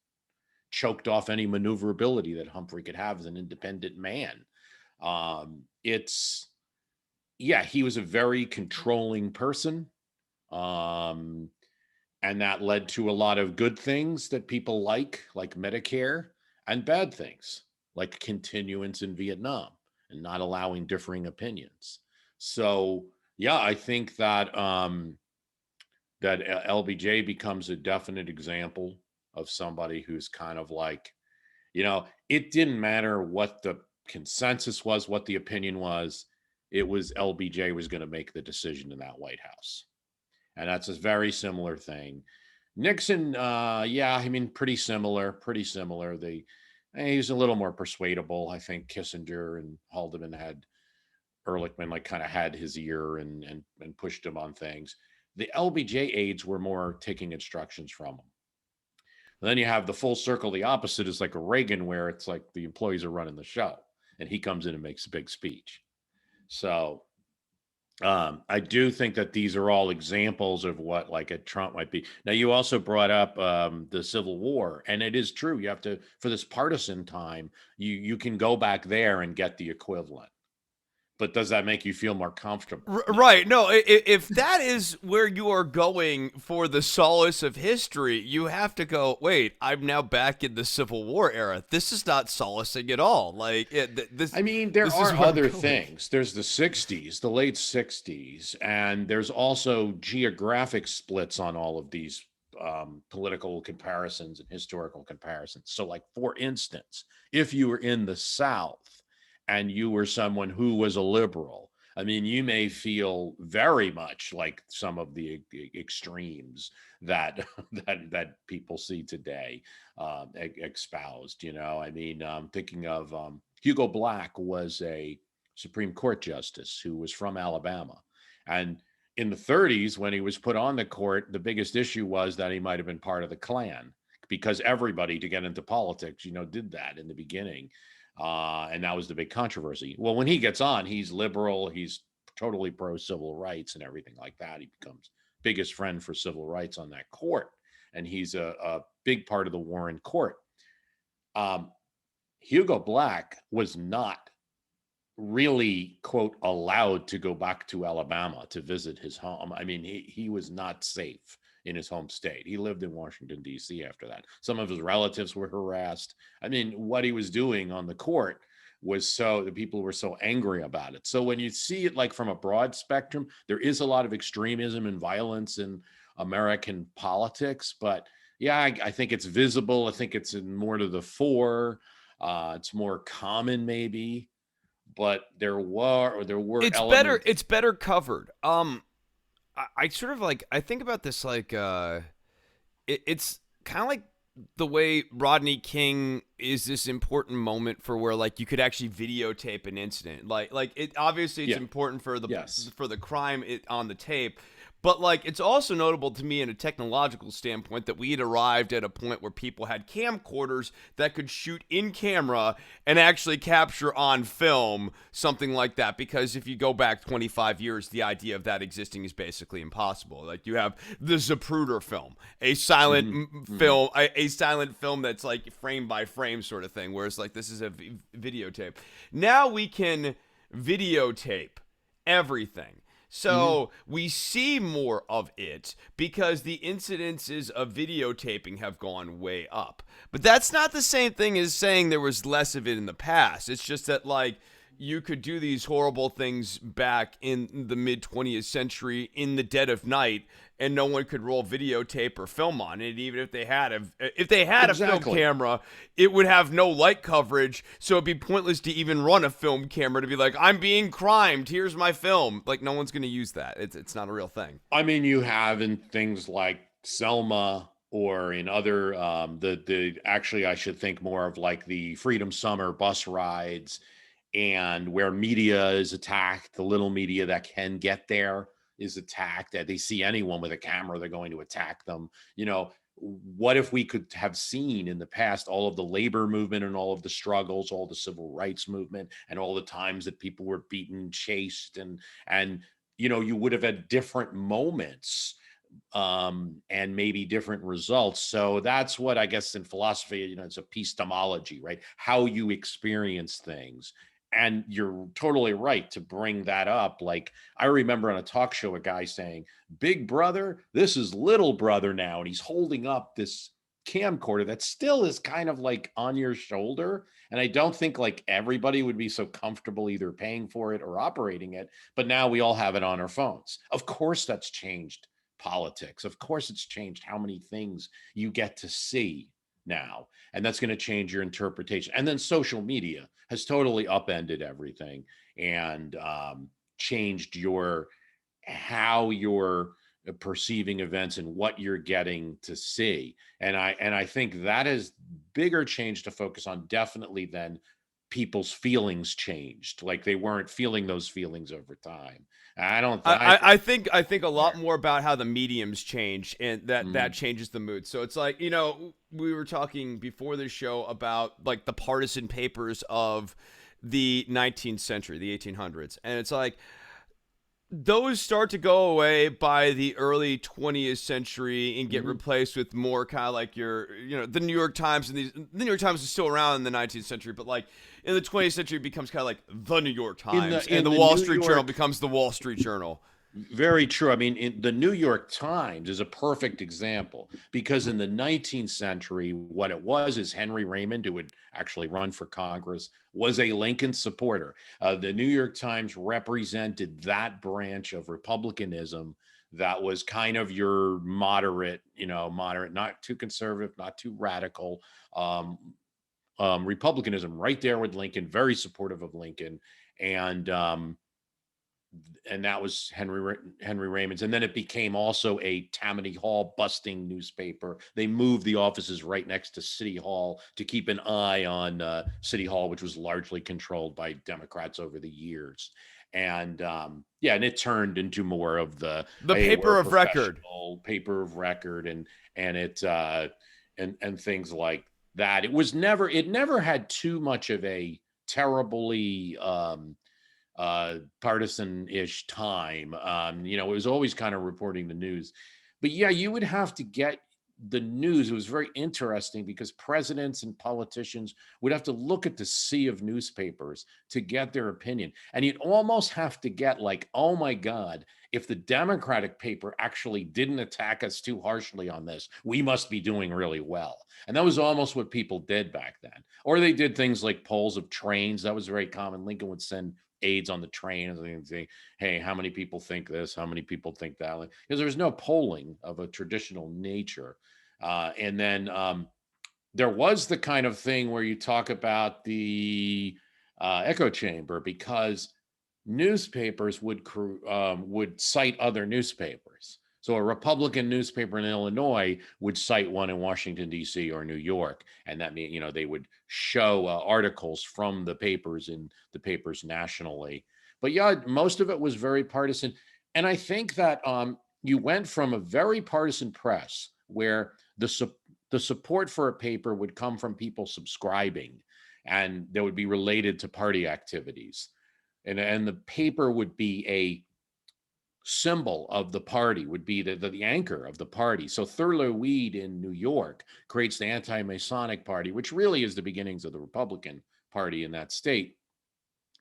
choked off any maneuverability that Humphrey could have as an independent man. It's, yeah, he was a very controlling person. Um, and that led to a lot of good things that people like Medicare, and bad things like continuance in Vietnam and not allowing differing opinions. So, yeah, I think that that LBJ becomes a definite example of somebody who's kind of like, it didn't matter what the consensus was, what the opinion was. It was LBJ was going to make the decision in that White House. And that's a very similar thing. Nixon, yeah, I mean, pretty similar, pretty similar. He's a little more persuadable. I think Kissinger and Haldeman had Ehrlichman like kind of had his ear and pushed him on things. The LBJ aides were more taking instructions from him. And then you have the full circle. The opposite is like a Reagan, where it's like the employees are running the show, and he comes in and makes a big speech. So I do think that these are all examples of what like a Trump might be. Now, you also brought up the Civil War, and it is true. You have to, for this partisan time, you can go back there and get the equivalent. But does that make you feel more comfortable? No. Right. No, if that is where you are going for the solace of history, you have to go, wait, I'm now back in the Civil War era. This is not solacing at all. Like, this. I mean, there this are is where I'm other going. things. There's the 60s, the late 60s, and there's also geographic splits on all of these political comparisons and historical comparisons. So, like, for instance, if you were in the South and you were someone who was a liberal, I mean, you may feel very much like some of the extremes that that people see today espoused. I mean, thinking of Hugo Black was a Supreme Court justice who was from Alabama, and in the 30s, when he was put on the court, the biggest issue was that he might have been part of the Klan, because everybody to get into politics, did that in the beginning. And that was the big controversy. Well, when he gets on, he's liberal, he's totally pro civil rights and everything like that. He becomes biggest friend for civil rights on that court, and he's a big part of the Warren Court. Hugo Black was not really, quote, allowed to go back to Alabama to visit his home. I mean, he was not safe in his home state. He lived in Washington, D.C. after that. Some of his relatives were harassed. I mean, what he was doing on the court was the people were so angry about it. So when you see it like from a broad spectrum, there is a lot of extremism and violence in American politics. But yeah, I think it's visible. I think it's more to the fore. It's more common maybe, but there were It's better. elements. It's better covered. I sort of like. I think about this like. It's kind of like the way Rodney King is this important moment for where like you could actually videotape an incident. Like it obviously it's Yeah. important for the Yes. crime on the tape. But like it's also notable to me in a technological standpoint that we had arrived at a point where people had camcorders that could shoot in camera and actually capture on film something like that. Because if you go back 25 years, the idea of that existing is basically impossible. Like you have the Zapruder film, a silent film, a silent film that's like frame by frame sort of thing, whereas like this is a videotape. Now we can videotape everything. So we see more of it because the incidences of videotaping have gone way up. But that's not the same thing as saying there was less of it in the past. It's just that, like, you could do these horrible things back in the mid 20th century in the dead of night, and no one could roll videotape or film on it. Even if they had a film Exactly. camera, it would have no light coverage, so it'd be pointless to even run a film camera to be like, I'm being crimed, here's my film. Like, no one's going to use that. It's not a real thing. I mean, you have in things like Selma, or in other the actually I should think more of like the Freedom Summer bus rides, and where media is attacked, the little media that can get there is attacked. That they see anyone with a camera, they're going to attack them. What if we could have seen in the past all of the labor movement and all of the struggles, all the civil rights movement, and all the times that people were beaten, chased, and you would have had different moments, and maybe different results. So that's what I guess in philosophy, it's epistemology, right? How you experience things. And you're totally right to bring that up. Like, I remember on a talk show, a guy saying, Big Brother, this is Little Brother now. And he's holding up this camcorder that still is kind of like on your shoulder. And I don't think like everybody would be so comfortable either paying for it or operating it. But now we all have it on our phones. Of course, that's changed politics. Of course, it's changed how many things you get to see now, and that's going to change your interpretation. And then social media has totally upended everything and changed your how you're perceiving events and what you're getting to see. And I think that is bigger change to focus on definitely than people's feelings changed. Like they weren't feeling those feelings over time. I don't. I think a lot more about how the mediums change, and that Mm, changes the mood. So it's like, we were talking before this show about like the partisan papers of the 19th century, the 1800s, and it's like those start to go away by the early 20th century and get mhm. replaced with more kind of like the New York Times, and the New York Times is still around in the 19th century, but like in the 20th century it becomes kind of like the New York Times, and In the the Wall New Street Journal York becomes the Wall Street Journal. Very true. I mean, the New York Times is a perfect example because in the 19th century, what it was is Henry Raymond, who would actually run for Congress, was a Lincoln supporter. The New York Times represented that branch of Republicanism that was kind of your moderate, moderate, not too conservative, not too radical. Um, Republicanism right there with Lincoln, very supportive of Lincoln. And that was Henry Raymond's, and then it became also a Tammany Hall busting newspaper. They moved the offices right next to City Hall to keep an eye on City Hall, which was largely controlled by Democrats over the years. And and it turned into more of the The hey, we're paper a of record. professional paper of record, and it and things like that. It never had too much of a terribly partisan-ish time. It was always kind of reporting the news. But yeah, you would have to get the news. It was very interesting because presidents and politicians would have to look at the sea of newspapers to get their opinion. And you'd almost have to get like, oh my God, if the Democratic paper actually didn't attack us too harshly on this, we must be doing really well. And that was almost what people did back then. Or they did things like polls of trains. That was very common. Lincoln would send aides on the train and say, hey, how many people think this? How many people think that? Because there was no polling of a traditional nature. And then there was the kind of thing where you talk about the echo chamber because newspapers would cite other newspapers. So a Republican newspaper in Illinois would cite one in Washington, D.C. or New York. And that means, they would show articles from the papers in the papers nationally. But yeah, most of it was very partisan. And I think that you went from a very partisan press where the support for a paper would come from people subscribing and they would be related to party activities. And the paper would be a symbol of the party, would be the anchor of the party. So Thurlow Weed in New York creates the anti-Masonic Party, which really is the beginnings of the Republican Party in that state.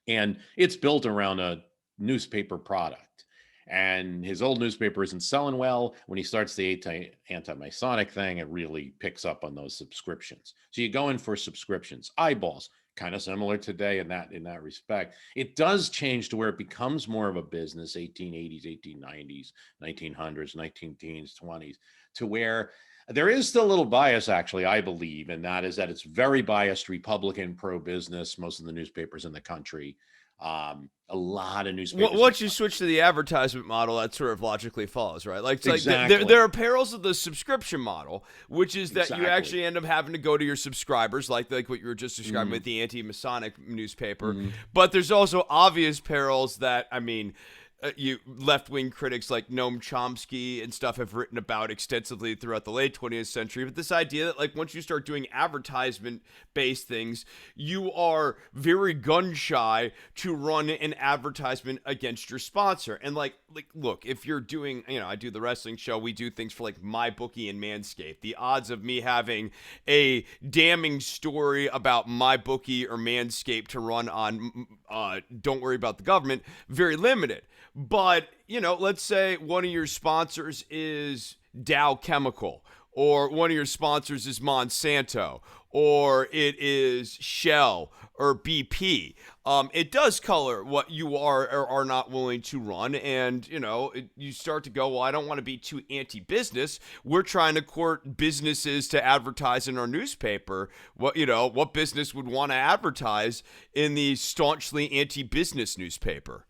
And it's built around a newspaper product. And his old newspaper isn't selling well. When he starts the anti-Masonic thing, it really picks up on those subscriptions. So you go in for subscriptions, eyeballs, kind of similar today in that respect. It does change to where it becomes more of a business, 1880s, 1890s, 1900s, 19 teens, 20s, to where there is still a little bias, actually, I believe, and that is that it's very biased Republican, pro-business, most of the newspapers in the country. A lot of newspapers. Once you switch to the advertisement model, that sort of logically follows, right? Like, it's Exactly. like there are perils of the subscription model, which is that you Exactly. actually end up having to go to your subscribers, like what you were just describing Mhm. with the anti-Masonic newspaper. Mhm. But there's also obvious perils that, I mean, you left-wing critics like Noam Chomsky and stuff have written about extensively throughout the late 20th century. But this idea that, like, once you start doing advertisement-based things, you are very gun-shy to run an advertisement against your sponsor. And like, look, if you're doing, I do the wrestling show, we do things for like MyBookie and Manscaped. The odds of me having a damning story about MyBookie or Manscaped to run on Don't Worry About the Government, very limited. But, let's say one of your sponsors is Dow Chemical or one of your sponsors is Monsanto, or it is Shell or BP. It does color what you are or are not willing to run, and you start to go, well, I don't want to be too anti-business. We're trying to court businesses to advertise in our newspaper. What business would want to advertise in the staunchly anti-business newspaper?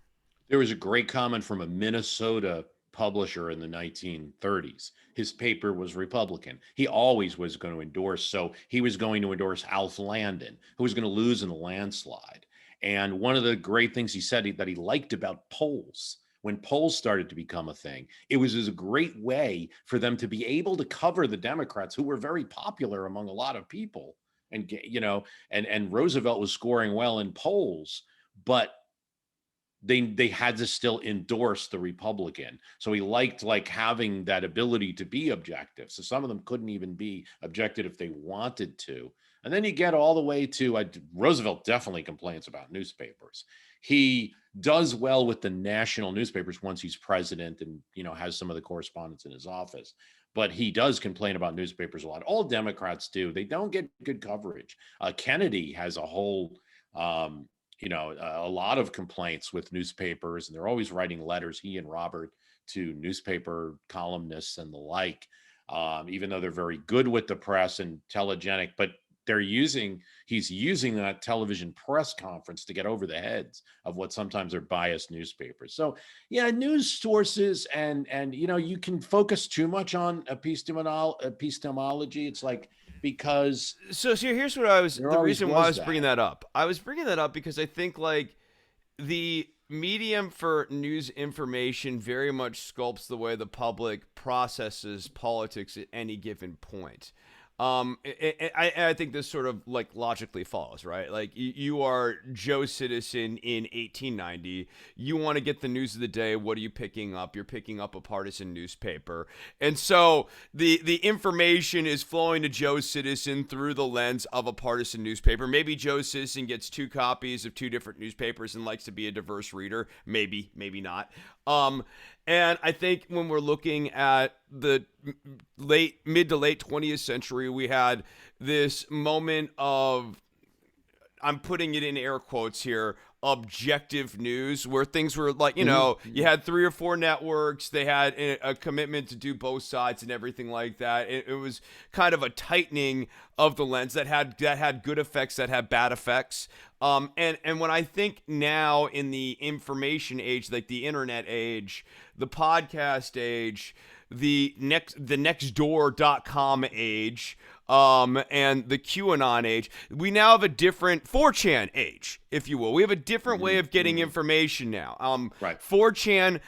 There was a great comment from a Minnesota publisher in the 1930s. His paper was Republican. He always was going to endorse. So he was going to endorse Alf Landon, who was going to lose in a landslide. And one of the great things he said that he liked about polls, when polls started to become a thing, it was a great way for them to be able to cover the Democrats, who were very popular among a lot of people. And, and Roosevelt was scoring well in polls, but they had to still endorse the Republican. So he liked having that ability to be objective. So some of them couldn't even be objective if they wanted to. And then you get all the way to Roosevelt definitely complains about newspapers. He does well with the national newspapers once he's president and, has some of the correspondence in his office. But he does complain about newspapers a lot. All Democrats do. They don't get good coverage. Kennedy has a whole, a lot of complaints with newspapers, and they're always writing letters, he and Robert, to newspaper columnists and the like, even though they're very good with the press and telegenic, but he's using that television press conference to get over the heads of what sometimes are biased newspapers. So yeah, news sources and you can focus too much on epistemology. It's because so here's what the reason why I was bringing that up. I was bringing that up because I think the medium for news information very much sculpts the way the public processes politics at any given point. I think this sort of logically follows, right? You are Joe Citizen in 1890. You want to get the news of the day. What are you picking up? You're picking up a partisan newspaper. And so the information is flowing to Joe Citizen through the lens of a partisan newspaper. Maybe Joe Citizen gets 2 copies of 2 different newspapers and likes to be a diverse reader. Maybe not. And I think when we're looking at the mid to late 20th century, we had this moment of, I'm putting it in air quotes here, objective news, where things were you had 3 or 4 networks. They had a commitment to do both sides and everything like that. It was kind of a tightening of the lens that had good effects, that had bad effects. And when I think now in the information age, the internet age, the podcast age, the nextdoor.com age, and the QAnon age, we now have a different 4chan age, if you will. We have a different way of getting information now. Right. 4chan,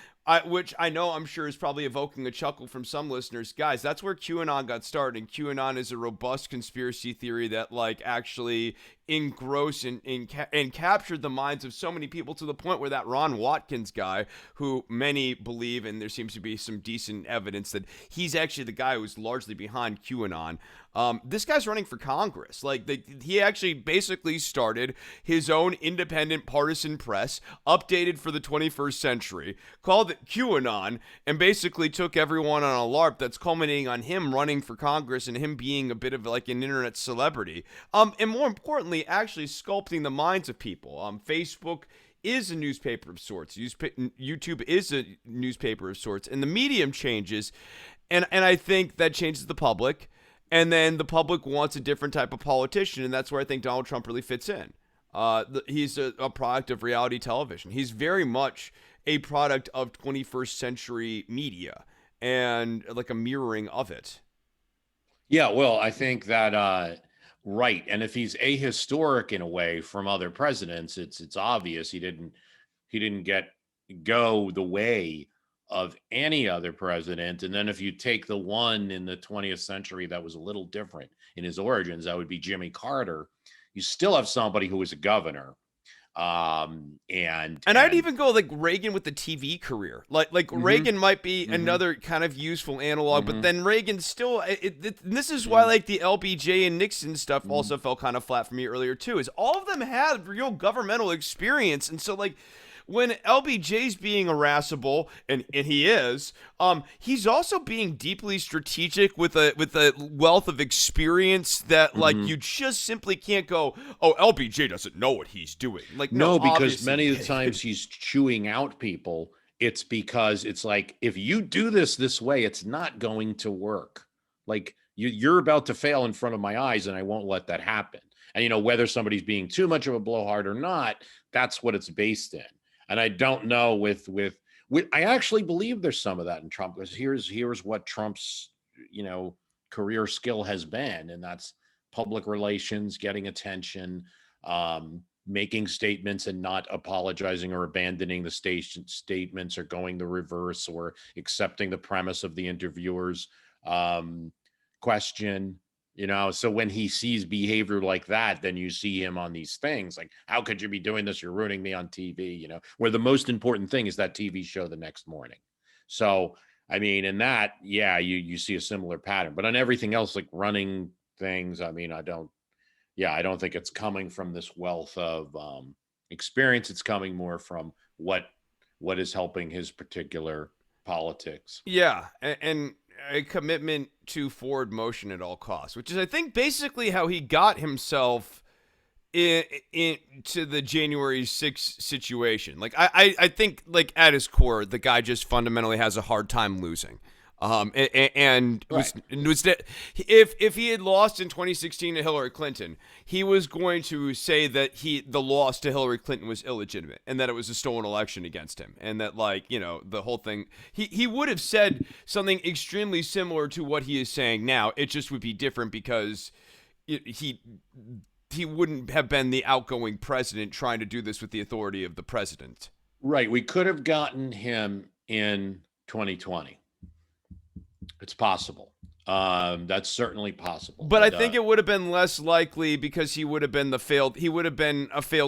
which I'm sure is probably evoking a chuckle from some listeners. Guys, that's where QAnon got started. And QAnon is a robust conspiracy theory that actually engrossed and captured the minds of so many people, to the point where that Ron Watkins guy, who many believe, and there seems to be some decent evidence that he's actually the guy who's largely behind QAnon. This guy's running for Congress. He actually basically started his own independent partisan press, updated for the 21st century, called it QAnon, and basically took everyone on a LARP that's culminating on him running for Congress and him being a bit of an internet celebrity. And more importantly, actually sculpting the minds of people. Facebook is a newspaper of sorts. YouTube is a newspaper of sorts, and the medium changes, and I think that changes the public. And then the public wants a different type of politician, and that's where I think Donald Trump really fits in. He's a product of reality television. He's very much a product of 21st century media and a mirroring of it. Yeah, well, I think that right. And if he's ahistoric in a way from other presidents, it's obvious he didn't go the way of any other president. And then if you take the one in the 20th century that was a little different in his origins, that would be Jimmy Carter. You still have somebody who was a governor. And I'd even go Reagan with the TV career. Reagan might be another kind of useful analog, but then Reagan still, this is why the LBJ and Nixon stuff also fell kind of flat for me earlier too, is all of them had real governmental experience. And so when LBJ's being irascible, and he is, he's also being deeply strategic with a wealth of experience that like you just simply can't go, oh, LBJ doesn't know what he's doing. Like No, because obviously many of the times he's chewing out people. It's because it's like, if you do this way, it's not going to work. Like you're about to fail in front of my eyes, and I won't let that happen. And whether somebody's being too much of a blowhard or not, that's what it's based in. And I don't know with I actually believe there's some of that in Trump, because here's what Trump's career skill has been, and that's public relations, getting attention, making statements and not apologizing or abandoning the statements or going the reverse or accepting the premise of the interviewer's question. So when he sees behavior like that, then you see him on these things like, how could you be doing this? You're ruining me on TV, where the most important thing is that TV show the next morning. So, I mean, in that, yeah, you see a similar pattern, but on everything else, like running things, I mean, I don't think it's coming from this wealth of experience. It's coming more from what is helping his particular politics. Yeah, and a commitment to forward motion at all costs, which is, I think, basically how he got himself into the January 6th situation. Like, I think, like, at his core, the guy just fundamentally has a hard time losing. And was if he had lost in 2016 to Hillary Clinton, he was going to say that the loss to Hillary Clinton was illegitimate and that it was a stolen election against him, and that, like, the whole thing, he would have said something extremely similar to what he is saying now. It just would be different because he wouldn't have been the outgoing president trying to do this with the authority of the president. Right. We could have gotten him in 2020. It's possible. That's certainly possible. But I think it would have been less likely because he would have been a failed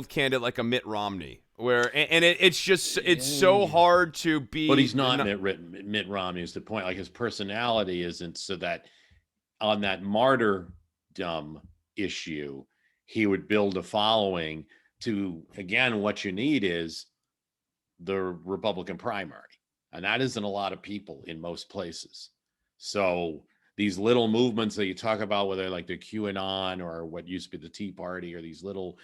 candidate like a Mitt Romney, it's so hard to be. But he's not Mitt Romney is the point. Like, his personality isn't, so that on that martyrdom issue, he would build a following to, again, what you need is the Republican primary. And that isn't a lot of people in most places. So these little movements that you talk about, whether like the QAnon or what used to be the Tea Party, or these a little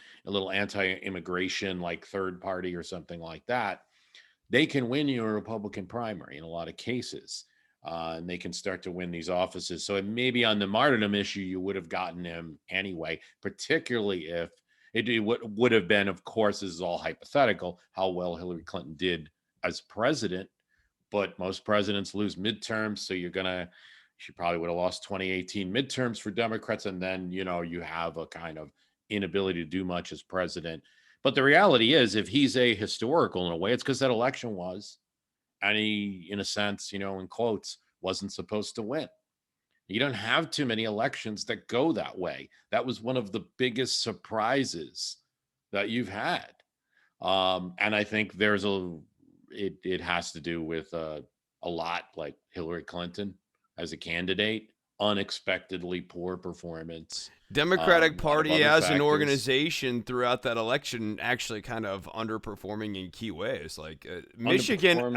anti-immigration like Third Party or something like that, they can win you a Republican primary in a lot of cases. And they can start to win these offices. So maybe on the martyrdom issue, you would have gotten him anyway, particularly if it would have been, of course, this is all hypothetical, how well Hillary Clinton did as president. But most presidents lose midterms, so she probably would have lost 2018 midterms for Democrats, and then you have a kind of inability to do much as president. But the reality is, if he's a historical in a way, it's because that election was, and he, in a sense, in quotes, wasn't supposed to win. You don't have too many elections that go that way. That was one of the biggest surprises that you've had, and I think there's it has to do with a lot like Hillary Clinton as a candidate, unexpectedly poor performance. Democratic Party as an organization throughout that election actually kind of underperforming in key ways. Like Michigan,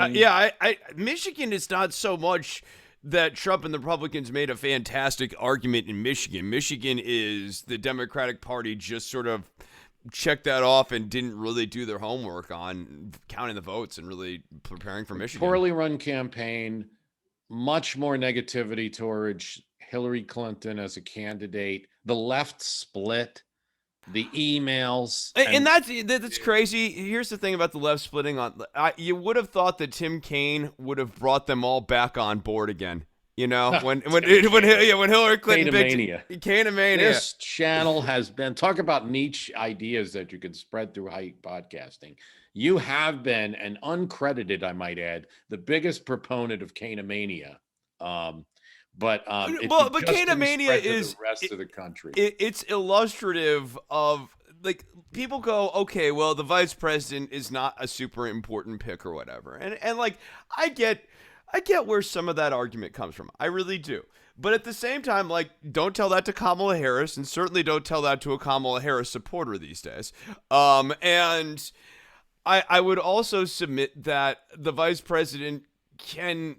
Michigan is not so much that Trump and the Republicans made a fantastic argument in Michigan. Michigan is the Democratic Party just sort of checked that off and didn't really do their homework on counting the votes and really preparing for Michigan. Poorly run campaign, much more negativity towards Hillary Clinton as a candidate. The left split, the emails, and that's crazy. Here's the thing about the left splitting you would have thought that Tim Kaine would have brought them all back on board again. When Hillary Clinton Kaine-mania. This channel has been, talk about niche ideas that you can spread through podcasting. You have been, and uncredited, I might add, the biggest proponent of Kaine-mania. But Kaine-mania is the rest of the country. It's illustrative of, like, people go, okay, well, the vice president is not a super important pick or whatever, and like, I get where some of that argument comes from. I really do. But at the same time, like, don't tell that to Kamala Harris, and certainly don't tell that to a Kamala Harris supporter these days. And I would also submit that the vice president can,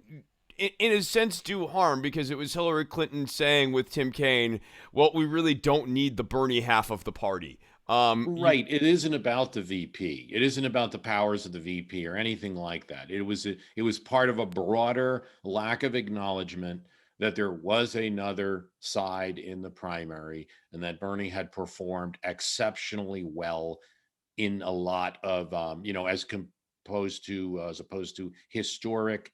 in a sense, do harm, because it was Hillary Clinton saying with Tim Kaine, well, we really don't need the Bernie half of the party. Right. It isn't about the VP. It isn't about the powers of the VP or anything like that. It was part of a broader lack of acknowledgement that there was another side in the primary and that Bernie had performed exceptionally well in a lot of as opposed to historic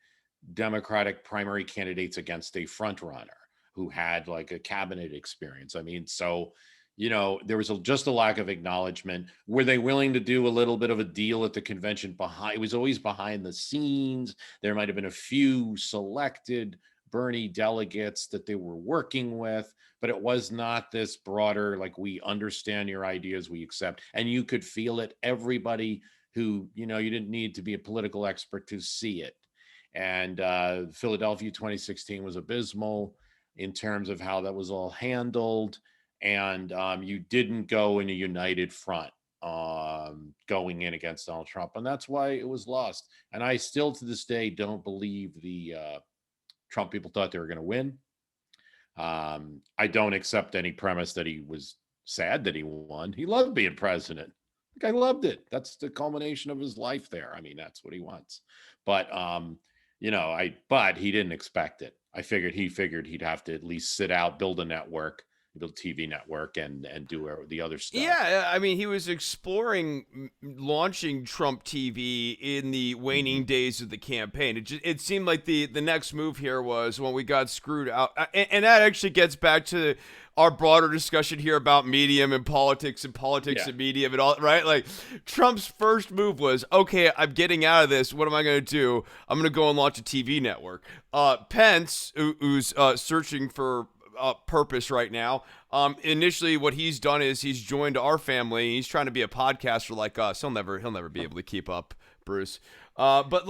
Democratic primary candidates against a front runner who had like a cabinet experience. I mean, so there was just a lack of acknowledgement. Were they willing to do a little bit of a deal at the convention behind? It was always behind the scenes. There might have been a few selected Bernie delegates that they were working with, but it was not this broader, like, we understand your ideas, we accept. And you could feel it. Everybody who, you didn't need to be a political expert to see it. And Philadelphia 2016 was abysmal in terms of how that was all handled. And you didn't go in a united front going in against Donald Trump. And that's why it was lost. And I still, to this day, don't believe the Trump people thought they were going to win. I don't accept any premise that he was sad that he won. He loved being president. The guy loved it. That's the culmination of his life there. I mean, that's what he wants. But, but he didn't expect it. He figured he'd have to at least sit out, build a network, build TV network, and do the other stuff. Yeah, I mean, he was exploring launching Trump TV in the waning days of the campaign. It seemed like the next move here was when we got screwed out, and that actually gets back to our broader discussion here about medium and politics and medium and all, right? Like, Trump's first move was, okay, I'm getting out of this. What am I going to do? I'm going to go and launch a TV network. Pence, who's searching for purpose right now. Initially, what he's done is he's joined our family. He's trying to be a podcaster like us. He'll never be able to keep up, Bruce. But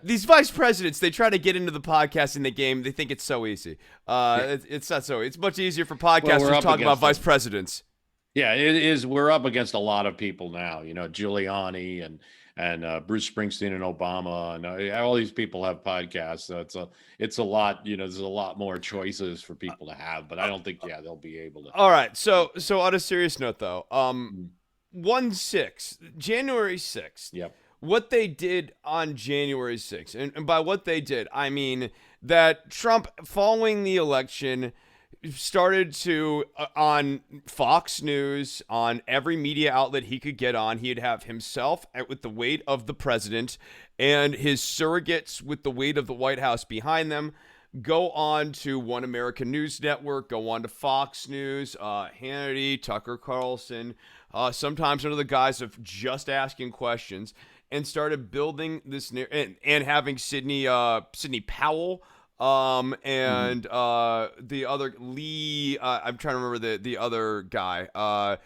these vice presidents, they try to get into the podcasting the game. They think it's so easy. It's not so. It's much easier for podcasters to talk about vice presidents. Yeah, it is. We're up against a lot of people now. Giuliani and Bruce Springsteen and Obama and all these people have podcasts. So it's a lot. There's a lot more choices for people to have. But I don't think they'll be able to. All right. So on a serious note, though, January 6th. Yep. What they did on January 6th, and by what they did, I mean that Trump, following the election, started to, on Fox News, on every media outlet he could get on, he'd have himself with the weight of the president and his surrogates with the weight of the White House behind them go on to One American News Network, go on to Fox News, Hannity, Tucker Carlson, sometimes under the guise of just asking questions, and started building this and having Sidney Powell and the other Lee. I'm trying to remember the other guy.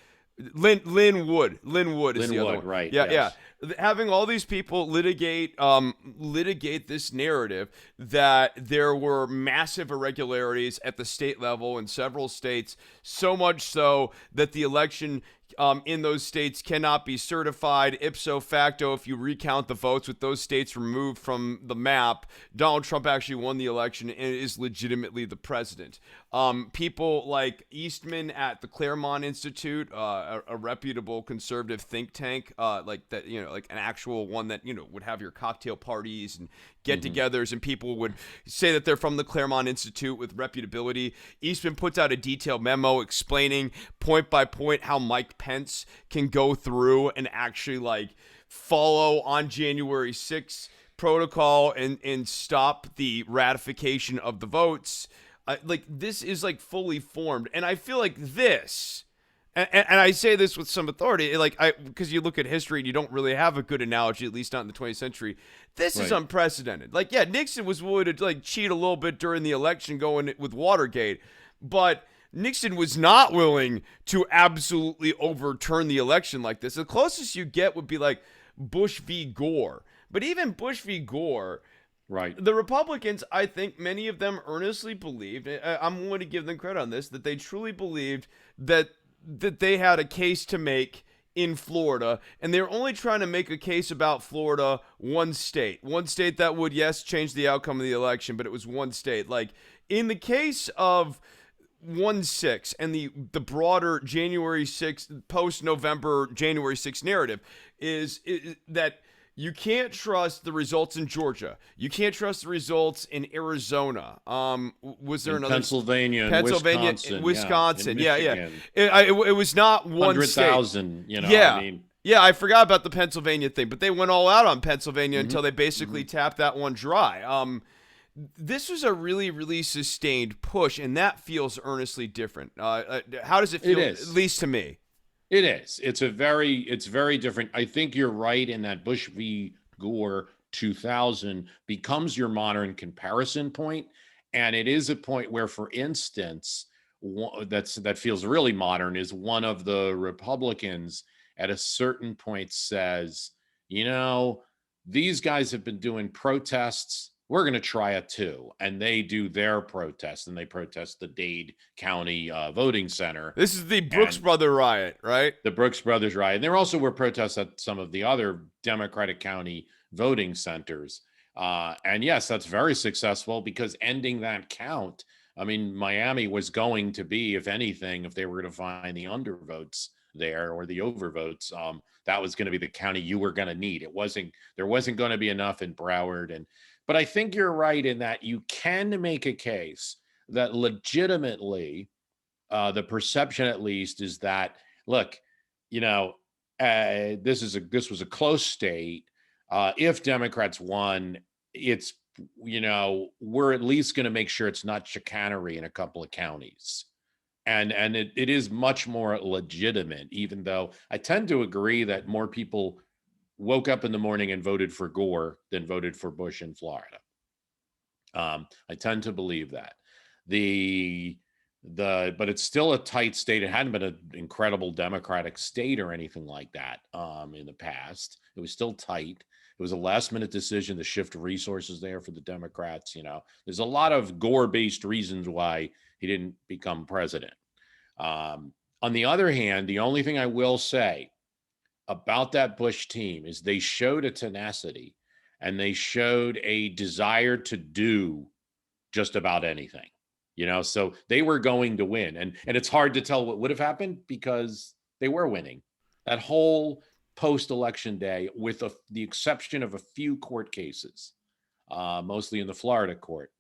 Lynn Wood is the other one. Right? Yeah, yes. yeah. Having all these people litigate this narrative that there were massive irregularities at the state level in several states, so much so that the election in those states cannot be certified. Ipso facto, if you recount the votes with those states removed from the map, Donald Trump actually won the election and is legitimately the president. People like Eastman at the Claremont Institute, a reputable conservative think tank, like that, like an actual one that, would have your cocktail parties and get-togethers, and people would say that they're from the Claremont Institute with reputability. Eastman puts out a detailed memo explaining point by point how Mike Pence can go through and actually follow on January 6th protocol and stop the ratification of the votes. This is fully formed, and I feel like this, and I say this with some authority, because you look at history and you don't really have a good analogy, at least not in the 20th century. This is unprecedented. Nixon was willing to cheat a little bit during the election going with Watergate, but Nixon was not willing to absolutely overturn the election like this. The closest you get would be Bush v. Gore, but even Bush v. Gore. Right. The Republicans, I think many of them earnestly believed, I'm going to give them credit on this, that they truly believed that they had a case to make in Florida, and they were only trying to make a case about Florida, one state that would, yes, change the outcome of the election, but it was one state. Like in the case of 1/6 and the broader January 6th, post-November January 6th narrative is that you can't trust the results in Georgia. You can't trust the results in Arizona. Was there another Pennsylvania, Wisconsin? Yeah, Yeah. It was not one 100,000. Yeah. I mean, yeah, I forgot about the Pennsylvania thing, but they went all out on Pennsylvania until they basically tapped that one dry. This was a really, really sustained push, and that feels earnestly different. How does it feel? At least to me. It is. It's very different. I think you're right in that Bush v. Gore 2000 becomes your modern comparison point, and it is a point where, for instance, that feels really modern is one of the Republicans at a certain point says, these guys have been doing protests. We're going to try it too. And they do their protest, and they protest the Dade County voting center. This is the Brooks Brother riot, right? The Brooks Brothers riot. And there also were protests at some of the other Democratic County voting centers. And yes, that's very successful, because ending that count, I mean, Miami was going to be, if anything, if they were going to find the undervotes there or the overvotes, that was going to be the county you were going to need. There wasn't going to be enough in Broward. But I think you're right in that you can make a case that legitimately, the perception at least is that, look, this was a close state. If Democrats won, it's, we're at least going to make sure it's not chicanery in a couple of counties. And it is much more legitimate, even though I tend to agree that more people woke up in the morning and voted for Gore than voted for Bush in Florida. I tend to believe that. But it's still a tight state. It hadn't been an incredible Democratic state or anything like that in the past. It was still tight. It was a last-minute decision to shift resources there for the Democrats. There's a lot of Gore-based reasons why he didn't become president. On the other hand, the only thing I will say about that Bush team is they showed a tenacity, and they showed a desire to do just about anything, so they were going to win. And it's hard to tell what would have happened, because they were winning that whole post-election day, with the exception of a few court cases, mostly in the Florida court.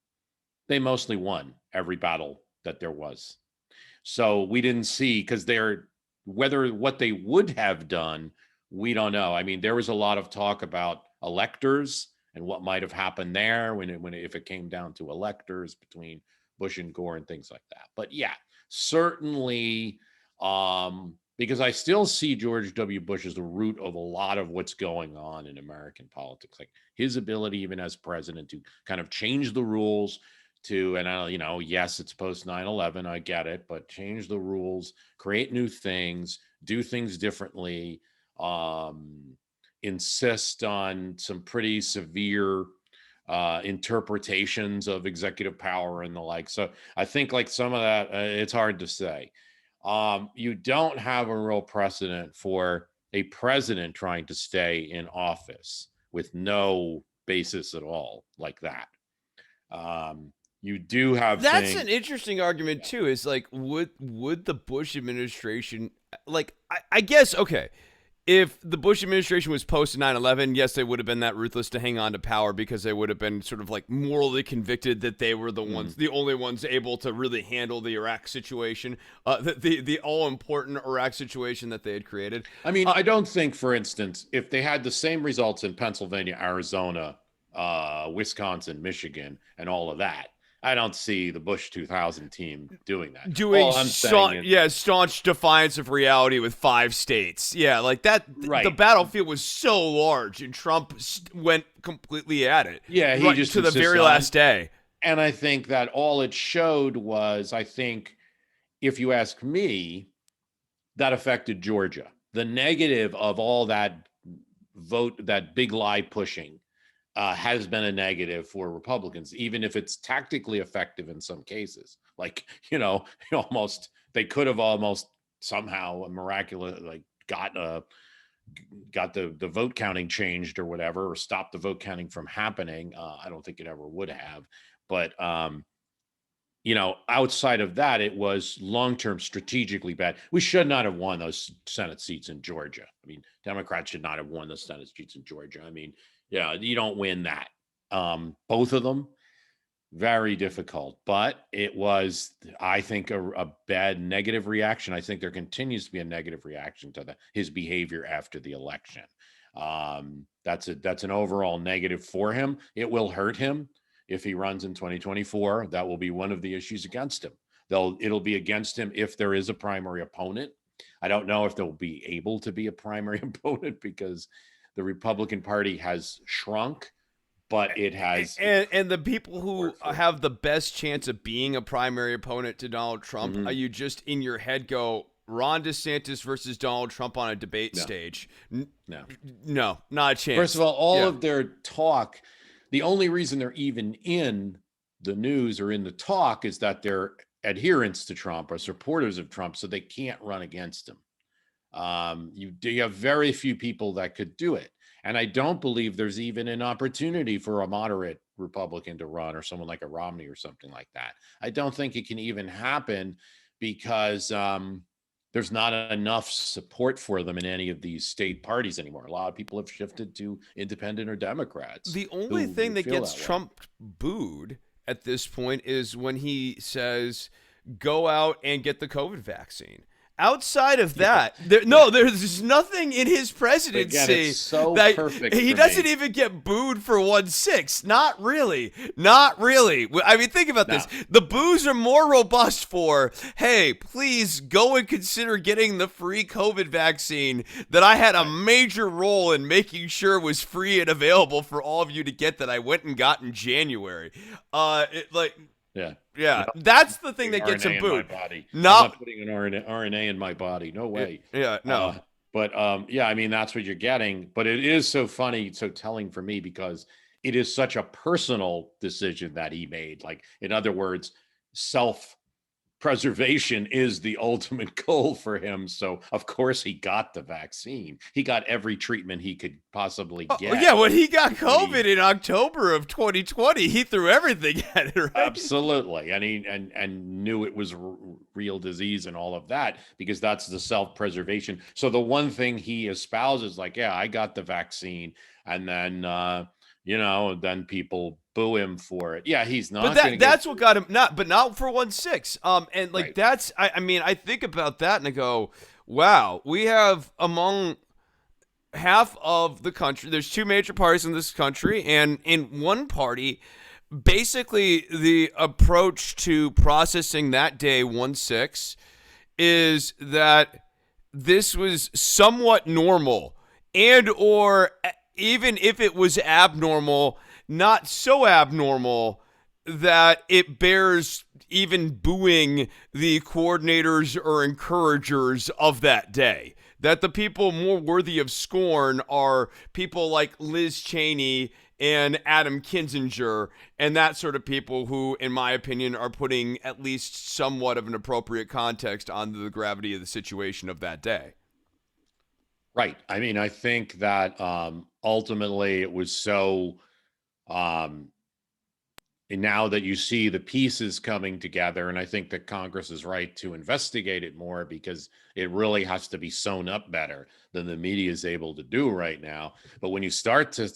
They mostly won every battle that there was. So we didn't see, because whether what they would have done, we don't know. I mean, there was a lot of talk about electors and what might have happened there if it came down to electors between Bush and Gore and things like that. But yeah, certainly, because I still see George W. Bush as the root of a lot of what's going on in American politics, like his ability, even as president, to kind of change the rules yes, it's post 9/11, I get it, but change the rules, create new things, do things differently, insist on some pretty severe interpretations of executive power and the like. So I think, like, some of that, it's hard to say. You don't have a real precedent for a president trying to stay in office with no basis at all like that. You do have that's an interesting argument too, is like, would the Bush administration, like, I guess, okay, if the Bush administration was post 9/11, yes, they would have been that ruthless to hang on to power, because they would have been sort of like morally convicted that they were the ones, the only ones able to really handle the Iraq situation, the all-important Iraq situation that they had created. I mean, I don't think, for instance, if they had the same results in Pennsylvania, Arizona, Wisconsin, Michigan, and all of that, I don't see the Bush 2000 team doing that. Staunch defiance of reality with 5 states. Yeah, like that. Right. The battlefield was so large, and Trump went completely at it. Yeah, he just to the very last day. And I think that all it showed was, I think, if you ask me, that affected Georgia. The negative of all that vote, that big lie pushing, has been a negative for Republicans, even if it's tactically effective in some cases. Like, they could have almost somehow got the vote counting changed or whatever, or stopped the vote counting from happening. I don't think it ever would have, but outside of that, it was long-term strategically bad. We should not have won those Senate seats in Georgia. I mean, Democrats should not have won the Senate seats in Georgia. I mean, yeah, you don't win that. Both of them, very difficult, but it was, I think, a bad negative reaction. I think there continues to be a negative reaction to his behavior after the election. That's an overall negative for him. It will hurt him if he runs in 2024. That will be one of the issues against him. It'll be against him if there is a primary opponent. I don't know if they'll be able to be a primary opponent because the Republican Party has shrunk, but it has. And the people who have the best chance of being a primary opponent to Donald Trump, you just in your head go, Ron DeSantis versus Donald Trump on a debate stage. No, not a chance. First of all of their talk, the only reason they're even in the news or in the talk is that they're adherents to Trump or supporters of Trump, so they can't run against him. You have very few people that could do it. And I don't believe there's even an opportunity for a moderate Republican to run, or someone like a Romney or something like that. I don't think it can even happen because there's not enough support for them in any of these state parties anymore. A lot of people have shifted to independent or Democrats. The only thing that gets Trump booed at this point is when he says, go out and get the COVID vaccine. Outside of that, there's nothing in his presidency. Again, it's so that perfect. He doesn't even get booed for 1/6. Not really. I mean, think about this. The boos are more robust for, hey, please go and consider getting the free COVID vaccine that I had a major role in making sure was free and available for all of you to get, that I went and got in January. Yeah, that's the thing that gets him booed. I'm not putting an RNA in my body. No way. No. I mean, that's what you're getting. But it is so funny, so telling for me, because it is such a personal decision that he made. Like, in other words, self-preservation is the ultimate goal for him. So, of course, he got the vaccine. He got every treatment he could possibly get. When he got COVID in October of 2020, he threw everything at it, right? Absolutely. And he knew it was real disease and all of that, because that's the self-preservation. So the one thing he espouses, like, yeah, I got the vaccine, and then then people boo him for it. Yeah, he's not. But that's what got him not for 1/6. And like, right. That's I mean, I think about that and I go, wow, we have among half of the country, there's two major parties in this country, and in one party, basically the approach to processing that day 1/6 is that this was somewhat normal, and or even if it was abnormal, not so abnormal that it bears even booing the coordinators or encouragers of that day. That the people more worthy of scorn are people like Liz Cheney and Adam Kinzinger and that sort of people who, in my opinion, are putting at least somewhat of an appropriate context on the gravity of the situation of that day. Right. I mean, I think that ultimately it was so, and now that you see the pieces coming together, and I think that Congress is right to investigate it more, because it really has to be sewn up better than the media is able to do right now. But when you start to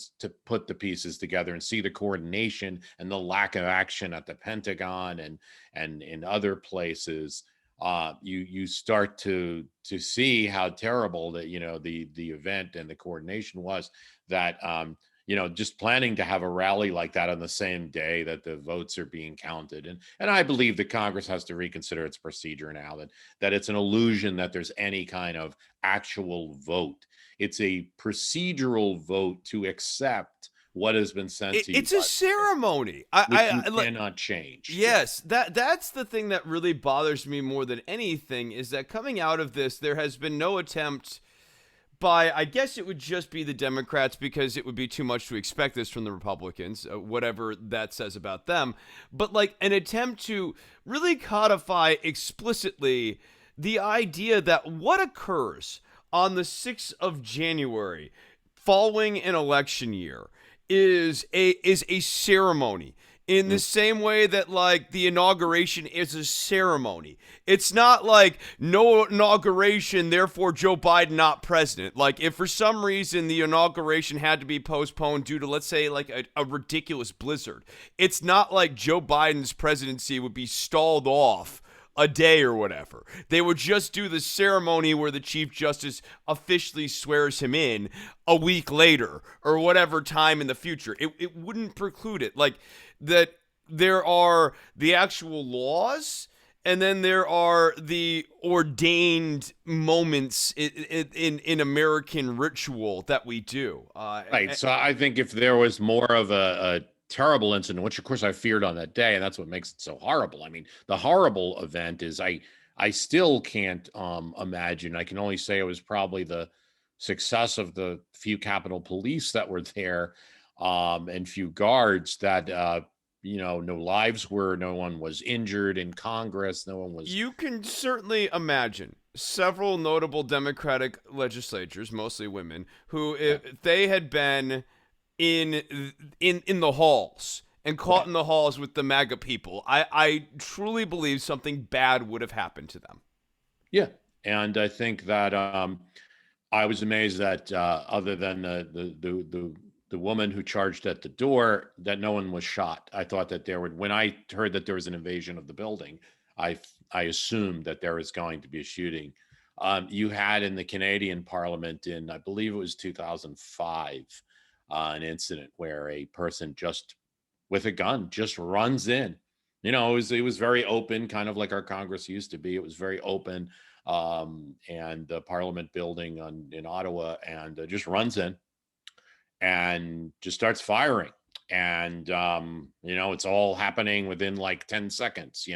put the pieces together and see the coordination and the lack of action at the Pentagon and in other places, you start to see how terrible that the event and the coordination was. That just planning to have a rally like that on the same day that the votes are being counted, and I believe that Congress has to reconsider its procedure now. That it's an illusion that there's any kind of actual vote. It's a procedural vote to accept what has been sent to you. It's a ceremony. I cannot change. Yes, that's the thing that really bothers me more than anything, is that coming out of this, there has been no attempt by, I guess it would just be the Democrats, because it would be too much to expect this from the Republicans, whatever that says about them, but like an attempt to really codify explicitly the idea that what occurs on the 6th of January, following an election year, is a ceremony in the Mm. same way that like the inauguration is a ceremony. It's not like no inauguration, therefore Joe Biden not president. Like if for some reason the inauguration had to be postponed due to, let's say, like a ridiculous blizzard, it's not like Joe Biden's presidency would be stalled off a day or whatever. They would just do the ceremony where the Chief Justice officially swears him in a week later or whatever time in the future. It wouldn't preclude it. Like that there are the actual laws and then there are the ordained moments in American ritual that we do. Right. So I think if there was more of a terrible incident, which of course I feared on that day, and that's what makes it so horrible. I mean, the horrible event is I still can't imagine. I can only say it was probably the success of the few Capitol Police that were there, and few guards that no lives were, no one was injured in Congress, no one was. You can certainly imagine several notable Democratic legislators, mostly women, who, if they had been in the halls and caught Right. in the halls with the MAGA people, I truly believe something bad would have happened to them. Yeah, and I think that I was amazed that other than the woman who charged at the door, that no one was shot. I thought that there would, when I heard that there was an invasion of the building, I assumed that there was going to be a shooting. You had in the Canadian Parliament in, I believe it was 2005, an incident where a person just with a gun just runs in. It was very open, kind of like our Congress used to be. It was very open, and the Parliament building in Ottawa, and just runs in and just starts firing. And it's all happening within like 10 seconds.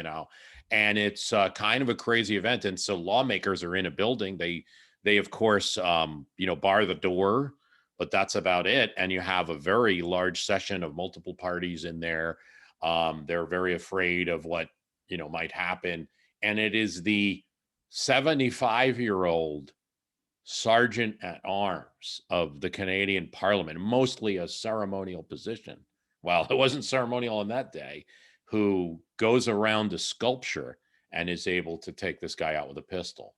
And it's kind of a crazy event. And so lawmakers are in a building. They of course bar the door, but that's about it. And you have a very large session of multiple parties in there. They're very afraid of what might happen. And it is the 75-year-old sergeant at arms of the Canadian Parliament, mostly a ceremonial position. Well, it wasn't ceremonial on that day, who goes around the sculpture and is able to take this guy out with a pistol.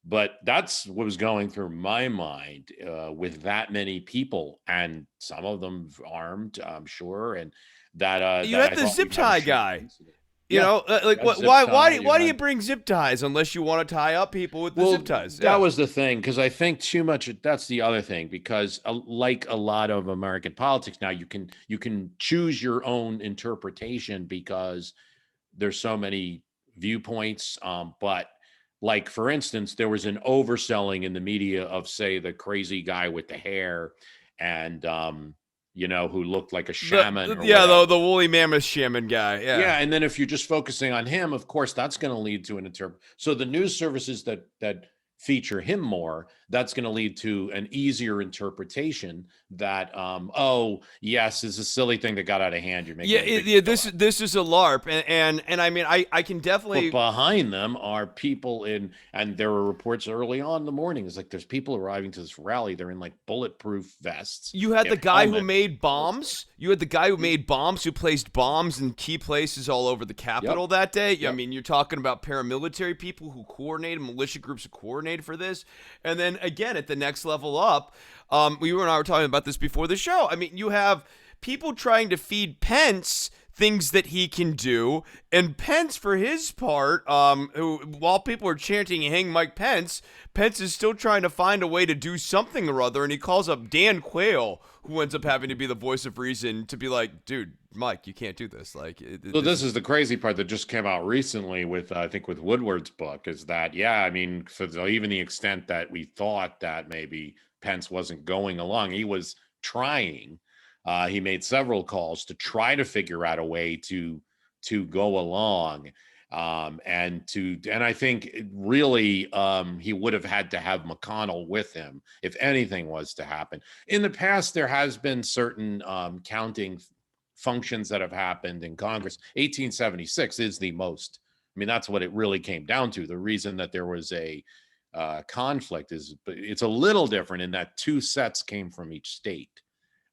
But that's what was going through my mind with that many people, and some of them armed, I'm sure, and You that had I the thought zip we'd have a tie shooting guy. incident. You Yeah, know, you like had what? zip Why? tie. Why do you bring zip ties unless you want to tie up people with the Well, zip ties? that Yeah. was the thing, because I think too much. That's the other thing, because like a lot of American politics now, you can choose your own interpretation because there's so many viewpoints. But like for instance, there was an overselling in the media of, say, the crazy guy with the hair and who looked like a shaman or Yeah, whatever. the woolly mammoth shaman guy. Yeah. Yeah, and then if you're just focusing on him, of course, that's going to lead to an So the news services that feature him more, that's going to lead to an easier interpretation that, oh yes, it's a silly thing that got out of hand. You're making Yeah, a big yeah. deal This out of it. this is a LARP, and I mean, I can But definitely. behind them are people and there were reports early on in the morning. It's like there's people arriving to this rally. They're in like bulletproof vests. You They had the have guy who helmets. made All this stuff. bombs. You had the guy who Mm. made bombs, who placed bombs in key places all over the Capitol Yep. that day. I Yep. mean, you're talking about paramilitary people who coordinated, militia groups who coordinated for this. And then again, at the next level up, you and I were talking about this before the show. I mean, you have people trying to feed Pence things that he can do, and Pence, for his part, who, while people are chanting "Hang Mike Pence," Pence is still trying to find a way to do something or other, and he calls up Dan Quayle, who ends up having to be the voice of reason, to be like, "Dude, Mike, you can't do this." Like, So this this is is the crazy part that just came out recently with, I think, with Woodward's book, is that, yeah, I mean, even the extent that we thought that maybe Pence wasn't going along, he was trying. He made several calls to try to figure out a way to go along, and I think really he would have had to have McConnell with him if anything was to happen. In the past, there has been certain counting functions that have happened in Congress. 1876 is the most. I mean, that's what it really came down to. The reason that there was conflict is, but it's a little different in that 2 sets came from each state,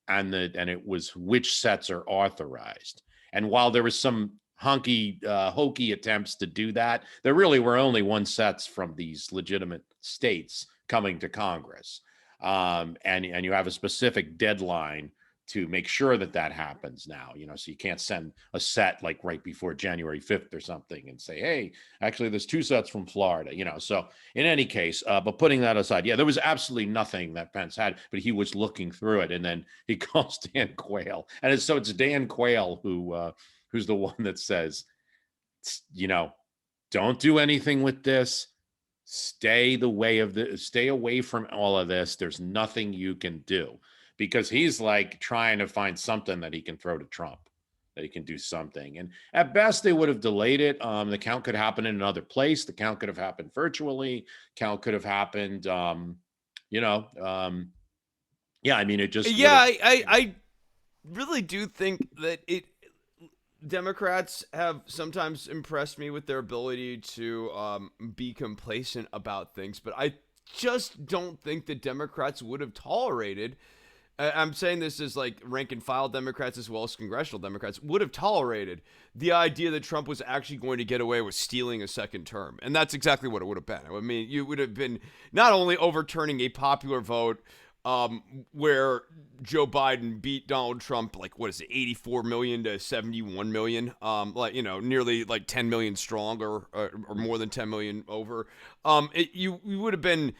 and it was which sets are authorized. And while there was some hokey attempts to do that, there really were only 1 sets from these legitimate states coming to Congress, and you have a specific deadline to make sure that happens now, so you can't send a set like right before January 5th or something and say, hey, actually there's 2 sets from Florida, so in any case, but putting that aside, yeah, there was absolutely nothing that Pence had, but he was looking through it, and then he calls Dan Quayle, and it's Dan Quayle who's the one that says, don't do anything with this, stay away from all of this, there's nothing you can do. Because he's like trying to find something that he can throw to Trump, that he can do something. And at best, they would have delayed it. The count could happen in another place. The count could have happened virtually. Count could have happened, yeah, I mean, it just. Yeah, I really do think that Democrats have sometimes impressed me with their ability to be complacent about things, but I just don't think the Democrats would have tolerated. I'm saying this as like rank and file Democrats as well as congressional Democrats would have tolerated the idea that Trump was actually going to get away with stealing a second term. And that's exactly what it would have been. I mean, you would have been not only overturning a popular vote where Joe Biden beat Donald Trump, like, what is it, 84 million to 71 million, nearly like 10 million strong or more than 10 million over. You would have been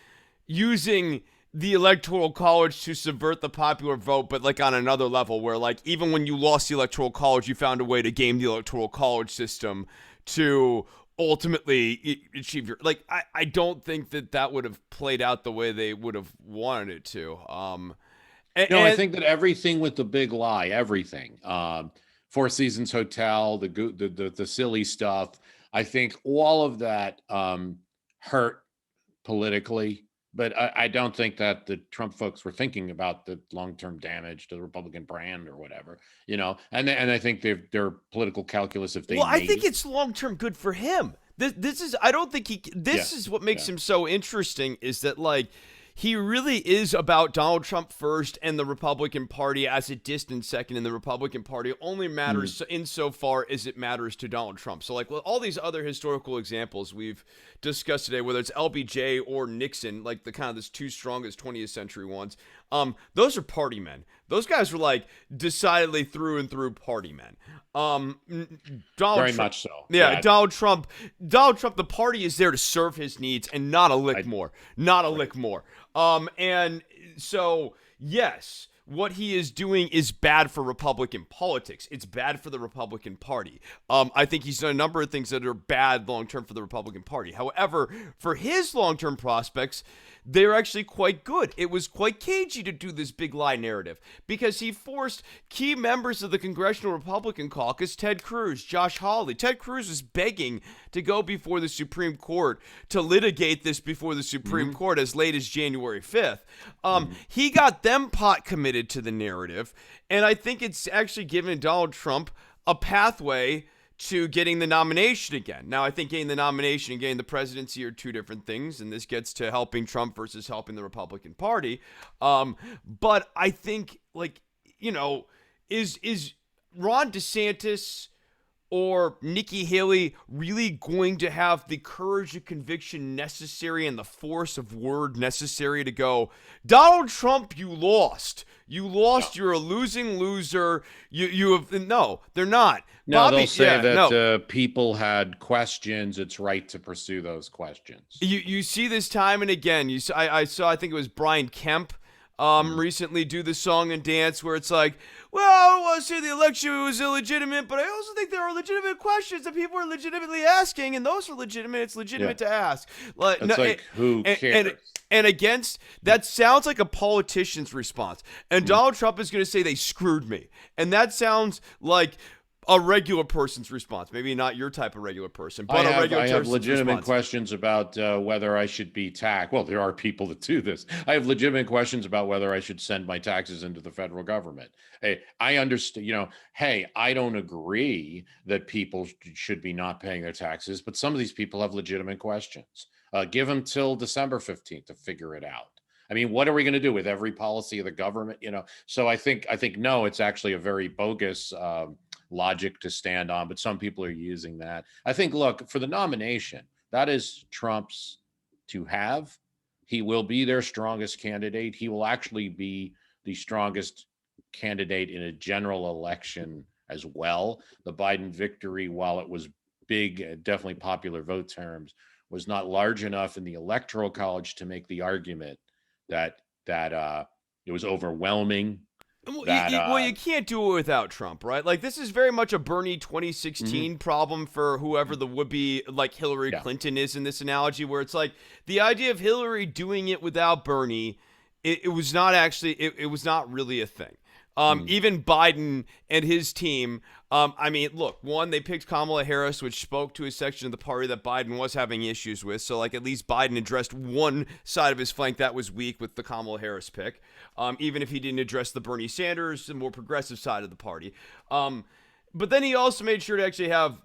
using the Electoral College to subvert the popular vote, but like on another level where like even when you lost the Electoral College, you found a way to game the Electoral College system to ultimately achieve your, like, I don't think that would have played out the way they would have wanted it to. I think that everything with the big lie, everything, Four Seasons Hotel, the silly stuff, I think all of that hurt politically. But I don't think that the Trump folks were thinking about the long-term damage to the Republican brand or whatever, and I think their political calculus, if they I think it's long-term good for him. This is, I don't think is what makes him so interesting, is that like he really is about Donald Trump first and the Republican Party as a distant second, and the Republican Party only matters insofar as it matters to Donald Trump. So like with all these other historical examples we've discussed today, whether it's LBJ or Nixon, like the kind of this 2 strongest 20th century ones, those are party men. Those guys were like decidedly through and through party men. Very much so. Yeah, Donald Trump, the party is there to serve his needs and not a lick more. And so, yes, what he is doing is bad for Republican politics. It's bad for the Republican Party. I think he's done a number of things that are bad long-term for the Republican Party. However, for his long-term prospects, they're actually quite good. It was quite cagey to do this big lie narrative because he forced key members of the Congressional Republican Caucus, Ted Cruz, Josh Hawley. Ted Cruz was begging to go before the Supreme Court to litigate this before the Supreme Court as late as January 5th. He got them pot committed to the narrative, and I think it's actually given Donald Trump a pathway to getting the nomination again. Now, I think getting the nomination and getting the presidency are 2 different things, and this gets to helping Trump versus helping the Republican Party. But I think, like, is Ron DeSantis or Nikki Haley really going to have the courage of conviction necessary and the force of word necessary to go, Donald Trump, you lost. You lost. No. You're a losing loser. You have no. They're not. No, Bobby, they'll say that people had questions. It's right to pursue those questions. You see this time and again. I think it was Brian Kemp recently do the song and dance where it's like, well, I don't want to say the election was illegitimate, but I also think there are legitimate questions that people are legitimately asking, and those are legitimate. It's legitimate to ask. Who cares? And against that sounds like a politician's response. And Donald Trump is going to say they screwed me, and that sounds like a regular person's response. Maybe not your type of regular person, but a regular I have person's legitimate response. questions about whether I should be taxed. Well, there are people that do this. I have legitimate questions about whether I should send my taxes into the federal government. Hey, I understand, hey, I don't agree that people should be not paying their taxes, but some of these people have legitimate questions. Give them till December 15th to figure it out. I mean, what are we going to do with every policy of the government? So I think no, it's actually a very bogus logic to stand on, but some people are using that. I think, look, for the nomination, that is Trump's to have. He will be their strongest candidate. He will actually be the strongest candidate in a general election as well. The Biden victory, while it was big, definitely popular vote terms, was not large enough in the electoral college to make the argument that it was overwhelming. Well, you can't do it without Trump, right? Like, this is very much a Bernie 2016 problem for whoever the would-be, like, Hillary Clinton is in this analogy, where it's like the idea of Hillary doing it without Bernie, it was not actually, it was not really a thing. Even Biden and his team, I mean, look, one, they picked Kamala Harris, which spoke to a section of the party that Biden was having issues with. So, like, at least Biden addressed one side of his flank that was weak with the Kamala Harris pick, even if he didn't address the Bernie Sanders, the more progressive side of the party. But then he also made sure to actually have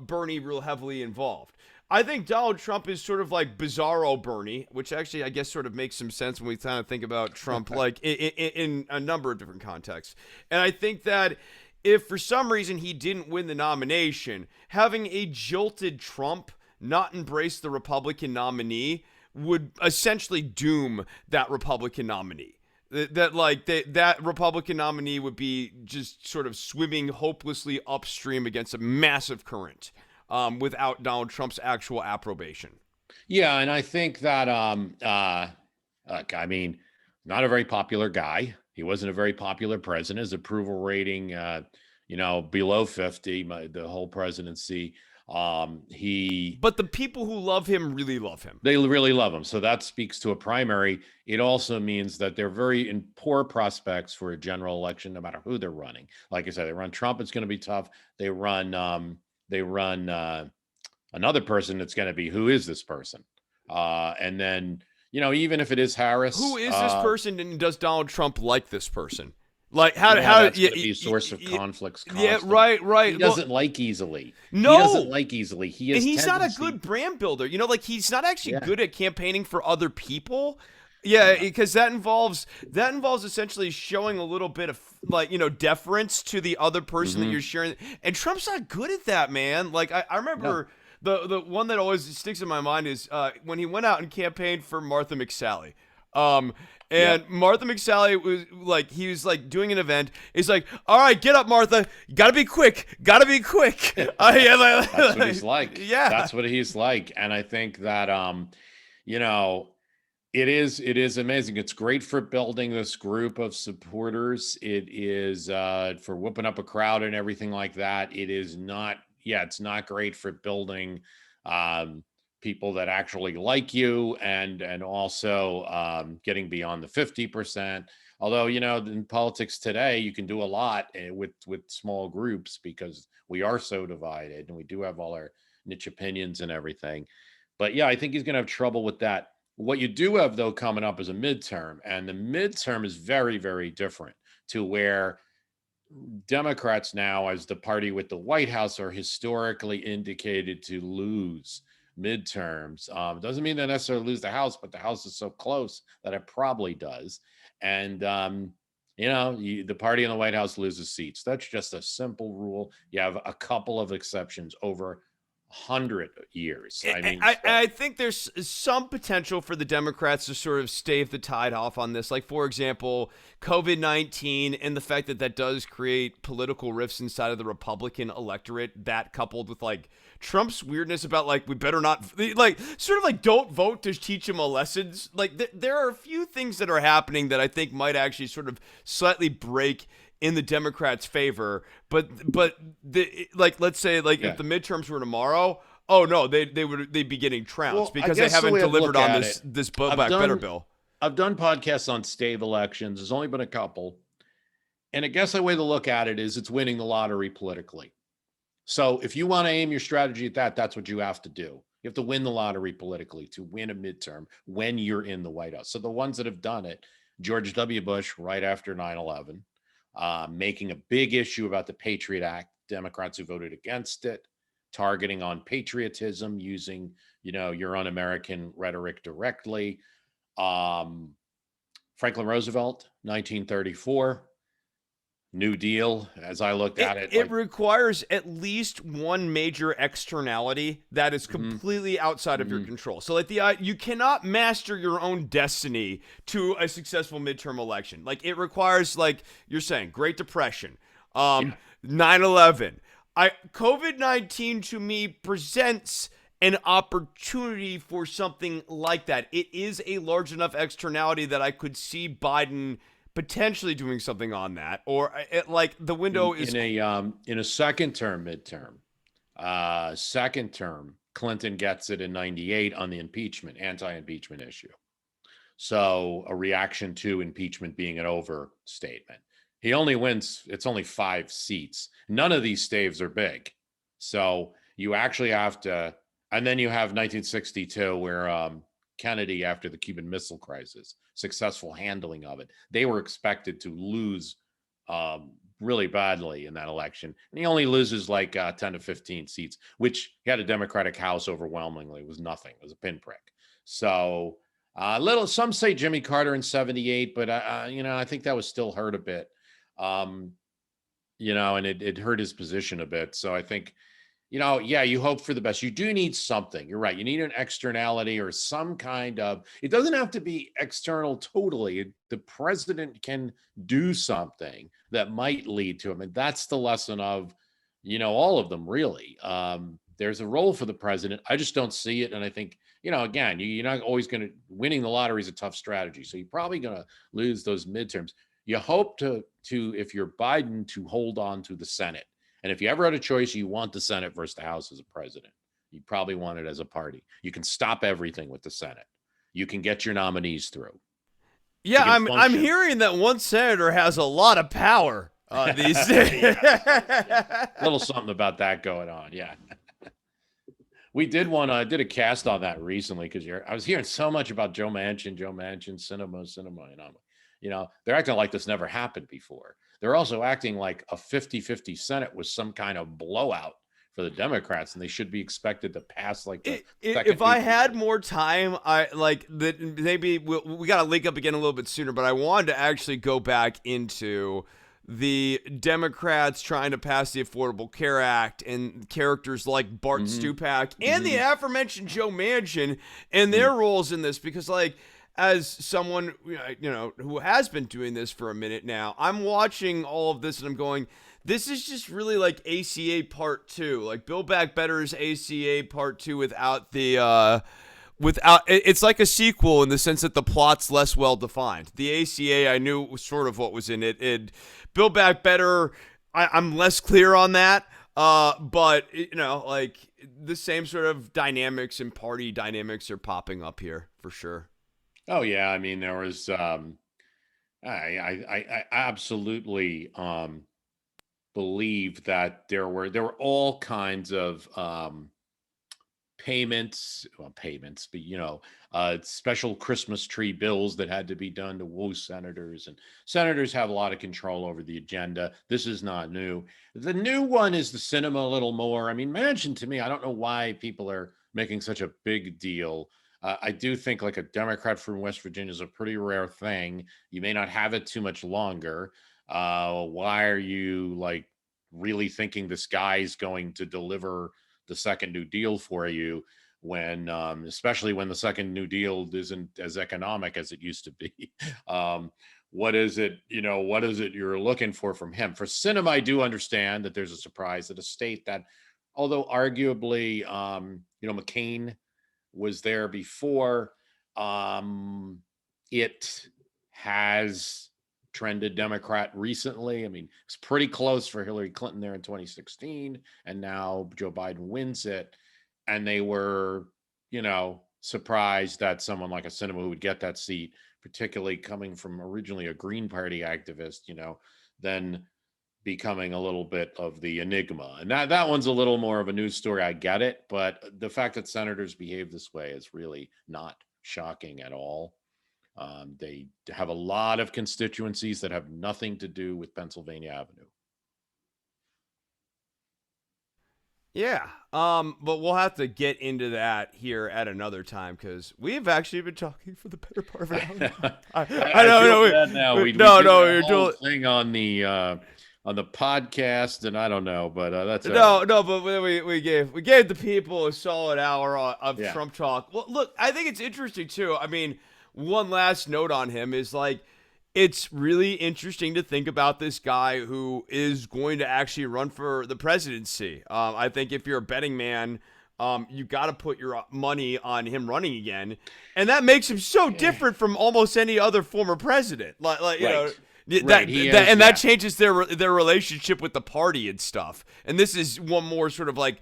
Bernie real heavily involved. I think Donald Trump is sort of like Bizarro Bernie, which actually I guess sort of makes some sense when we kind of think about Trump like in a number of different contexts. And I think that if for some reason he didn't win the nomination, having a jilted Trump not embrace the Republican nominee would essentially doom that Republican nominee. That Republican nominee would be just sort of swimming hopelessly upstream against a massive current. Without Donald Trump's actual approbation. Yeah, and I think that look, I mean, not a very popular guy. He wasn't a very popular president. His approval rating, below 50, the whole presidency. But the people who love him really love him. They really love him. So that speaks to a primary. It also means that they're very in poor prospects for a general election, no matter who they're running. Like I said, they run Trump, it's going to be tough. They run another person that's going to be, who is this person? And then, even if it is Harris. Who is this person, and does Donald Trump like this person? Like, how that's going to be a source of conflicts constant. Yeah, right. He doesn't like easily. No. He doesn't like easily. He's not a good brand builder. He's not actually good at campaigning for other people. Yeah, because that involves essentially showing a little bit of deference to the other person that you're sharing. And Trump's not good at that, man. Like I remember the one that always sticks in my mind is when he went out and campaigned for Martha McSally. Martha McSally he was doing an event. He's like, all right, get up, Martha. You gotta be quick. That's what he's like. Yeah. That's what he's like. And I think that, it is amazing. It's great for building this group of supporters. It is for whooping up a crowd and everything like that. It is not, it's not great for building people that actually like you and also getting beyond the 50%. Although, in politics today, you can do a lot with small groups because we are so divided and we do have all our niche opinions and everything. But yeah, I think he's going to have trouble with that. What you do have, though, coming up is a midterm, and the midterm is very, very different to where Democrats now, as the party with the White House, are historically indicated to lose midterms. Doesn't mean they necessarily lose the House, but the House is so close that it probably does. And, the party in the White House loses seats. That's just a simple rule. You have a couple of exceptions over 100 years. I think there's some potential for the Democrats to sort of stave the tide off on this. Like, for example, COVID-19 and the fact that does create political rifts inside of the Republican electorate, that coupled with Trump's weirdness about we better not don't vote to teach him a lesson. There are a few things that are happening that I think might actually sort of slightly break in the Democrats' favor, but let's say if the midterms were tomorrow, oh no, they'd be getting trounced because they haven't delivered on this Build Back Better bill. I've done podcasts on stave elections. There's only been a couple, and I guess the way to look at it is it's winning the lottery politically. So if you want to aim your strategy at that, that's what you have to do. You have to win the lottery politically to win a midterm when you're in the White House. So the ones that have done it, George W. Bush, right after 9/11, making a big issue about the Patriot Act, Democrats who voted against it, targeting on patriotism, using, your un-American rhetoric directly. Um, Franklin Roosevelt, 1934, New Deal, as I looked at it, It like, requires at least one major externality that is mhm, completely outside of your mhm, control. So like you cannot master your own destiny to a successful midterm election. Like it requires, like you're saying, Great Depression, yeah. 9/11. I COVID-19 to me presents an opportunity for something like that. It is a large enough externality that I could see Biden potentially doing something on that, or like the window is. In a second term, midterm, second term, Clinton gets it in 98 on the anti-impeachment issue. So a reaction to impeachment being an overstatement. He only wins, it's only 5 seats. None of these staves are big. So you actually have to, and then you have 1962 where Kennedy, after the Cuban Missile Crisis, successful handling of it, they were expected to lose really badly in that election. And he only loses like 10 to 15 seats, which he had a Democratic House overwhelmingly. It was nothing. It was a pinprick. So some say Jimmy Carter in 78, but I think that was still hurt a bit. Um, and it hurt his position a bit. So I think, yeah, you hope for the best. You do need something. You're right. You need an externality or some kind of, it doesn't have to be external totally. The president can do something that might lead to him. And that's the lesson of, all of them really. There's a role for the president. I just don't see it. And I think, again, you're not always going to, winning the lottery is a tough strategy. So you're probably going to lose those midterms. You hope to, if you're Biden, to hold on to the Senate. And if you ever had a choice, you want the Senate versus the House as a president. You probably want it as a party. You can stop everything with the Senate. You can get your nominees through. Yeah, It can I'm function. hearing that one senator has a lot of power these days. Yeah. A little something about that going on. Yeah. We did one. I did a cast on that recently because I was hearing so much about Joe Manchin, cinema. They're acting like this never happened before. They're also acting like a 50-50 Senate was some kind of blowout for the Democrats, and they should be expected to pass like the If second I new had deal. more time, I like that. Maybe we got to link up again a little bit sooner. But I wanted to actually go back into the Democrats trying to pass the Affordable Care Act and characters like Bart Mm-hmm. Stupak and the Mm-hmm. aforementioned Joe Manchin and their roles in this. Because like, as someone who has been doing this for a minute now, I'm watching all of this and I'm going, this is just really like ACA Part 2, like Build Back Better's ACA Part 2 without the without it's like a sequel in the sense that the plot's less well defined. The ACA I knew was sort of what was in it. Build Back Better, I'm less clear on that. But like the same sort of dynamics and party dynamics are popping up here for sure. Oh yeah, I mean there was. I absolutely believe that there were all kinds of payments, but special Christmas tree bills that had to be done to woo senators, and senators have a lot of control over the agenda. This is not new. The new one is the cinema a little more. I mean, Manchin, to me, I don't know why people are making such a big deal. I do think like a Democrat from West Virginia is a pretty rare thing. You may not have it too much longer. Why are you like really thinking this guy's going to deliver the second New Deal for you when, especially when the second New Deal isn't as economic as it used to be? What is it? What is it you're looking for from him? For cinema, I do understand that there's a surprise at a state that, although arguably, McCain was there before. It has trended Democrat recently. I mean, it's pretty close for Hillary Clinton there in 2016, and now Joe Biden wins it. And they were, surprised that someone like a Sinema who would get that seat, particularly coming from originally a Green Party activist, then becoming a little bit of the enigma. And that one's a little more of a news story. I get it. But the fact that senators behave this way is really not shocking at all. They have a lot of constituencies that have nothing to do with Pennsylvania Avenue. Yeah. But we'll have to get into that here at another time because we've actually been talking for the better part of an hour. I know. Feel bad now. We no, did no, a you're whole doing thing on the podcast, and I don't know, but that's no, no. But we gave the people a solid hour of Trump talk. Well, look, I think it's interesting too. I mean, one last note on him is like, it's really interesting to think about this guy who is going to actually run for the presidency. I think if you're a betting man, you got to put your money on him running again, and that makes him so different from almost any other former president. Like you know. That changes their relationship with the party and stuff. And this is one more sort of like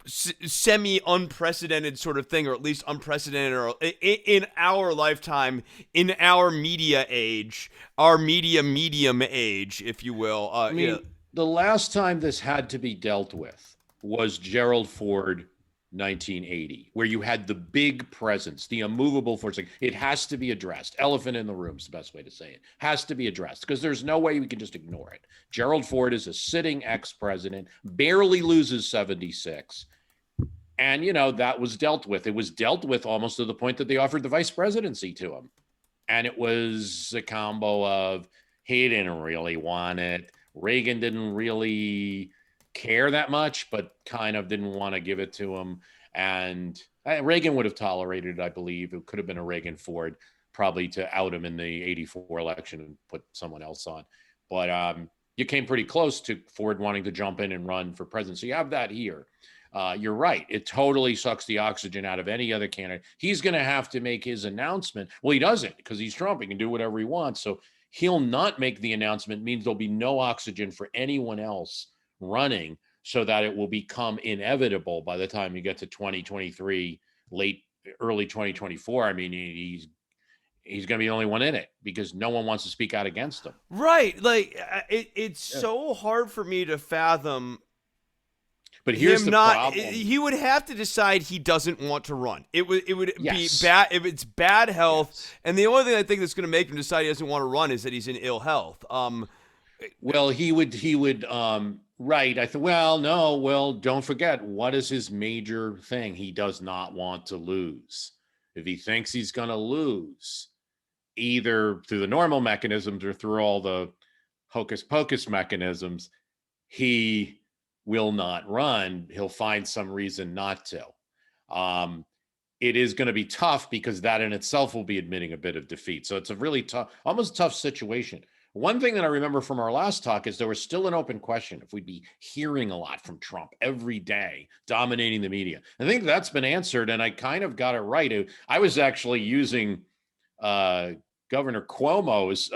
semi-unprecedented sort of thing, or at least unprecedented or in our lifetime, in our media age, our media medium age, if you will. I mean, the last time this had to be dealt with was Gerald Ford 1980, where you had the big presence, the immovable force. It has to be addressed. Elephant in the room is the best way to say it. Has to be addressed because there's no way we can just ignore it. Gerald Ford is a sitting ex-president, barely loses 76. And, you know, that was dealt with. It was dealt with almost to the point that they offered the vice presidency to him. And it was a combo of he didn't really want it. Reagan didn't really care that much, but kind of didn't want to give it to him. And Reagan would have tolerated it, I believe. It could have been a Reagan Ford, probably to out him in the 84 election and put someone else on. But you came pretty close to Ford wanting to jump in and run for president. So you have that here. You're right. It totally sucks the oxygen out of any other candidate. He's going to have to make his announcement. Well, he doesn't because he's Trump. He can do whatever he wants. So he'll not make the announcement. It means there'll be no oxygen for anyone else running, so that it will become inevitable by the time you get to 2023, early 2024. I mean, he's going to be the only one in it because no one wants to speak out against him. Right. Like it's so hard for me to fathom. But here's the problem. He would have to decide he doesn't want to run. It would Yes. be bad if it's bad health. Yes. And the only thing I think that's going to make him decide he doesn't want to run is that he's in ill health. Well, he would right. I thought, well, no, well, don't forget, what is his major thing? He does not want to lose. If he thinks he's going to lose, either through the normal mechanisms or through all the hocus pocus mechanisms, he will not run. He'll find some reason not to. It is going to be tough because that in itself will be admitting a bit of defeat. So it's a really tough, almost tough situation. One thing that I remember from our last talk is there was still an open question if we'd be hearing a lot from Trump every day, dominating the media. I think that's been answered, and I kind of got it right. I was actually using Governor Cuomo's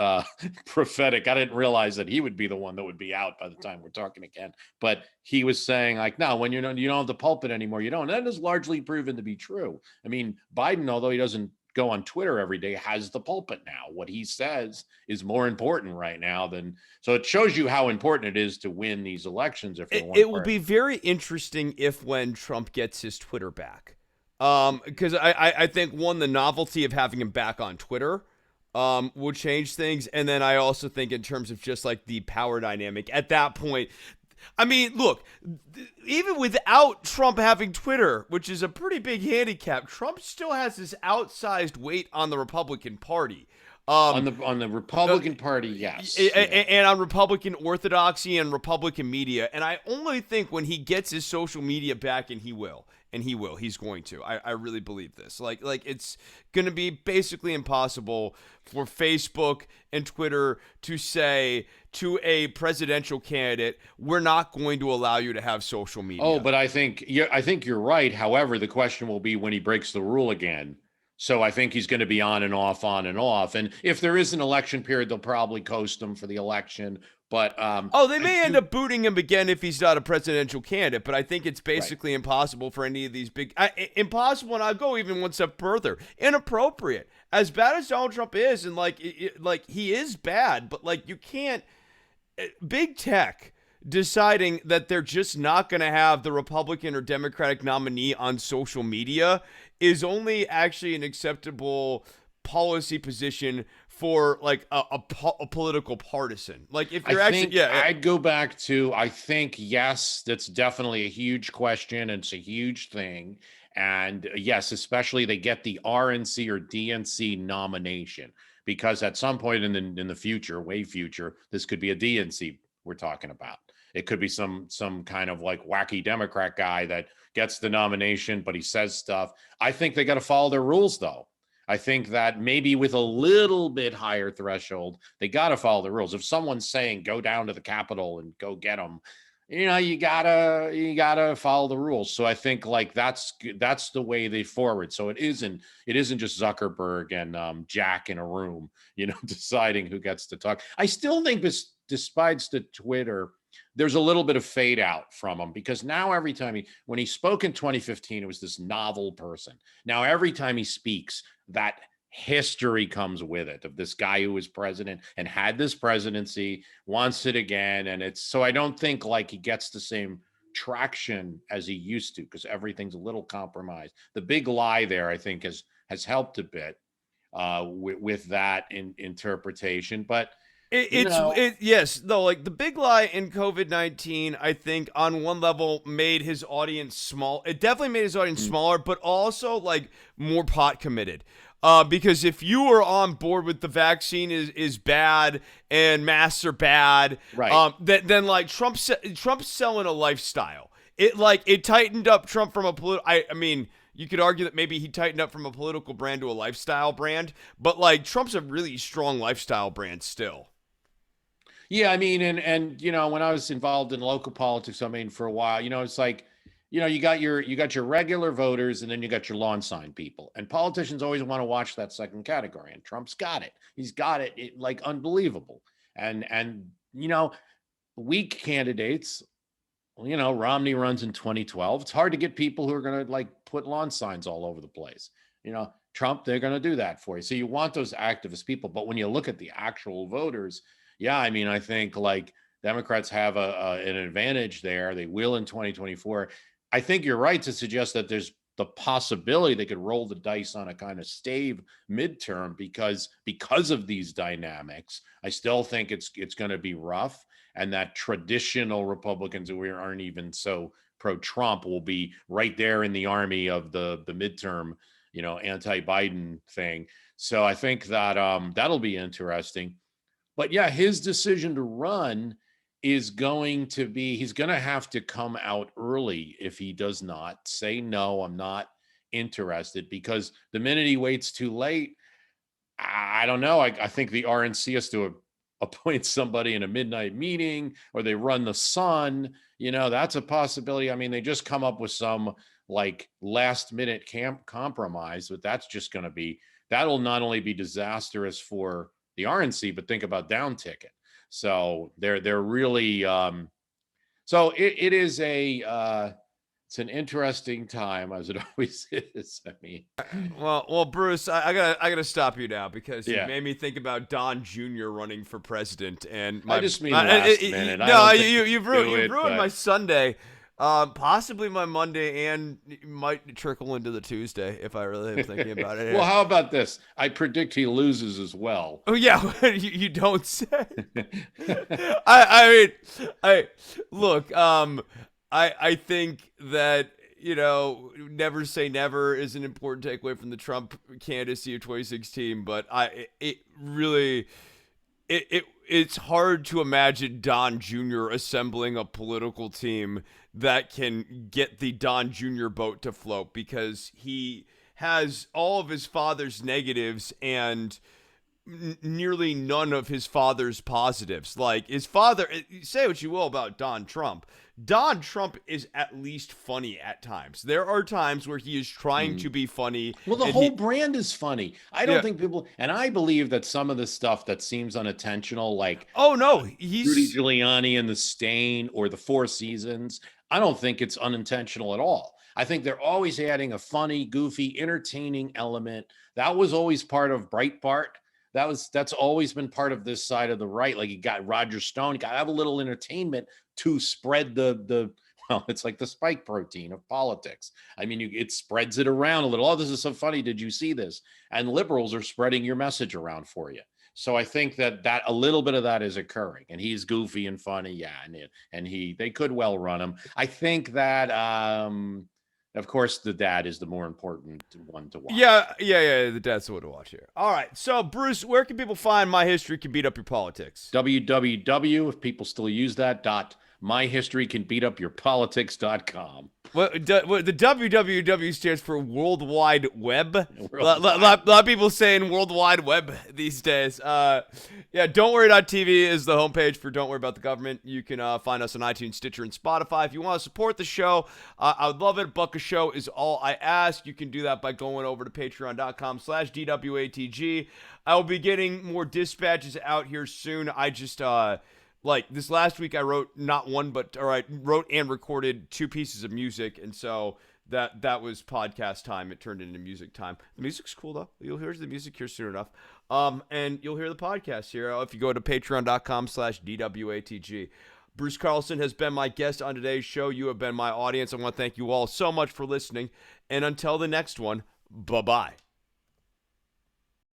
prophetic. I didn't realize that he would be the one that would be out by the time we're talking again. But he was saying, like, no, when you don't have the pulpit anymore, you don't. And that is largely proven to be true. I mean, Biden, although he doesn't go on Twitter every day, has the pulpit now. What he says is more important right now than, so it shows you how important it is to win these elections. If it will be very interesting if when Trump gets his Twitter back, because I think the novelty of having him back on Twitter will change things, and then I also think in terms of just like the power dynamic at that point. I mean, look, even without Trump having Twitter, which is a pretty big handicap, Trump still has this outsized weight on the Republican Party. On the Republican Party, yes. And on Republican orthodoxy and Republican media. And I only think when he gets his social media back, and he will, he's going to. I really believe this. Like it's going to be basically impossible for Facebook and Twitter to say to a presidential candidate, we're not going to allow you to have social media. Oh, but I think you're right. However, the question will be when he breaks the rule again. So I think he's going to be on and off. And if there is an election period, they'll probably coast him for the election. But they may end up booting him again if he's not a presidential candidate. But I think it's basically impossible for any of these big impossible. And I'll go even one step further. Inappropriate. As bad as Donald Trump is, and like he is bad, but like you can't. big tech deciding that they're just not going to have the Republican or Democratic nominee on social media is only actually an acceptable policy position for like a political partisan. Like if I you're think actually, yeah. I'd go back to, I think, yes, that's definitely a huge question. And it's a huge thing. And yes, especially they get the RNC or DNC nomination, because at some point in the future, way future, this could be a DNC we're talking about. It could be some kind of like wacky Democrat guy that gets the nomination, but he says stuff. I think they got to follow their rules, though. I think that maybe with a little bit higher threshold, they got to follow the rules. If someone's saying go down to the Capitol and go get them, you gotta follow the rules. So I think like that's the way they forward. So it isn't just Zuckerberg and Jack in a room, deciding who gets to talk. I still think despite the Twitter, there's a little bit of fade out from him, because now every time when he spoke in 2015, it was this novel person. Now every time he speaks, that history comes with it, of this guy who was president and had this presidency, wants it again. And it's, so I don't think like he gets the same traction as he used to, because everything's a little compromised. The big lie there, I think, has helped a bit with that interpretation. But Yes, though, like the big lie in COVID-19, I think on one level made his audience small. It definitely made his audience smaller, but also like more pot committed. Because if you were on board with the vaccine is bad and masks are bad, right? Then like Trump's selling a lifestyle. It tightened up Trump from a political. I mean, you could argue that maybe he tightened up from a political brand to a lifestyle brand, but like Trump's a really strong lifestyle brand still. Yeah, I mean, and when I was involved in local politics, I mean, for a while, it's like, you got your regular voters, and then you got your lawn sign people. And politicians always want to watch that second category, and Trump's got it. He's got it like unbelievable. And weak candidates, Romney runs in 2012. It's hard to get people who are going to like put lawn signs all over the place. Trump, they're going to do that for you. So you want those activist people. But when you look at the actual voters, yeah, I mean, I think like Democrats have an advantage there. They will in 2024. I think you're right to suggest that there's the possibility they could roll the dice on a kind of stave midterm because of these dynamics. I still think it's going to be rough, and that traditional Republicans who aren't even so pro-Trump will be right there in the army of the midterm, anti-Biden thing. So I think that that'll be interesting. But yeah, his decision to run is going to be, he's going to have to come out early if he does not say, no, I'm not interested, because the minute he waits too late, I don't know. I think the RNC has to appoint somebody in a midnight meeting, or they run the Sun. That's a possibility. I mean, they just come up with some like last minute compromise, but that's just going to be, that'll not only be disastrous for the RNC, but think about down ticket. So they're really so it is it's an interesting time, as it always is. I mean, well, Bruce, I gotta stop you now, because you yeah. made me think about Don Jr. running for president, and I just mean last minute. No, you've ruined my Sunday. Possibly my Monday, and might trickle into the Tuesday if I really am thinking about it. Well, how about this? I predict he loses as well. Oh yeah, you don't say. I look. I think that never say never is an important takeaway from the Trump candidacy of 2016. But it's hard to imagine Don Jr. assembling a political team that can get the Don Jr. boat to float, because he has all of his father's negatives and nearly none of his father's positives. Like his father, say what you will about Don Trump is at least funny at times. There are times where he is trying to be funny. Well, the whole brand is funny. I don't think people, and I believe that some of the stuff that seems unintentional, like Rudy Giuliani and The Stain or The Four Seasons, I don't think it's unintentional at all. I think they're always adding a funny, goofy, entertaining element. That was always part of Breitbart. That's always been part of this side of the right. Like, you got Roger Stone, you got to have a little entertainment to spread the well, it's like the spike protein of politics. I mean, it spreads it around a little. Oh, this is so funny. Did you see this? And liberals are spreading your message around for you. So I think that a little bit of that is occurring, and he's goofy and funny, yeah, and they could well run him. I think that of course the dad is the more important one to watch. Yeah. The dad's the one to watch here. All right. So Bruce, where can people find My History Can Beat Up Your Politics? www, if people still use that, myhistorycanbeatupyourpolitics.com. Well, the www stands for World Wide Web. A lot of people saying World Wide Web these days. Yeah, don'tworry.tv is the homepage for Don't Worry About the Government. You can find us on iTunes, Stitcher, and Spotify. If you want to support the show, I would love it. $1 a show is all I ask. You can do that by going over to patreon.com/DWATG. I will be getting more dispatches out here soon. I just... like this last week I wrote I wrote and recorded 2 pieces of music, and so that was podcast time. It turned into music time. The music's cool though. You'll hear the music here soon enough. And you'll hear the podcast here if you go to patreon.com/DWATG. Bruce Carlson has been my guest on today's show. You have been my audience. I want to thank you all so much for listening. And until the next one, bye-bye.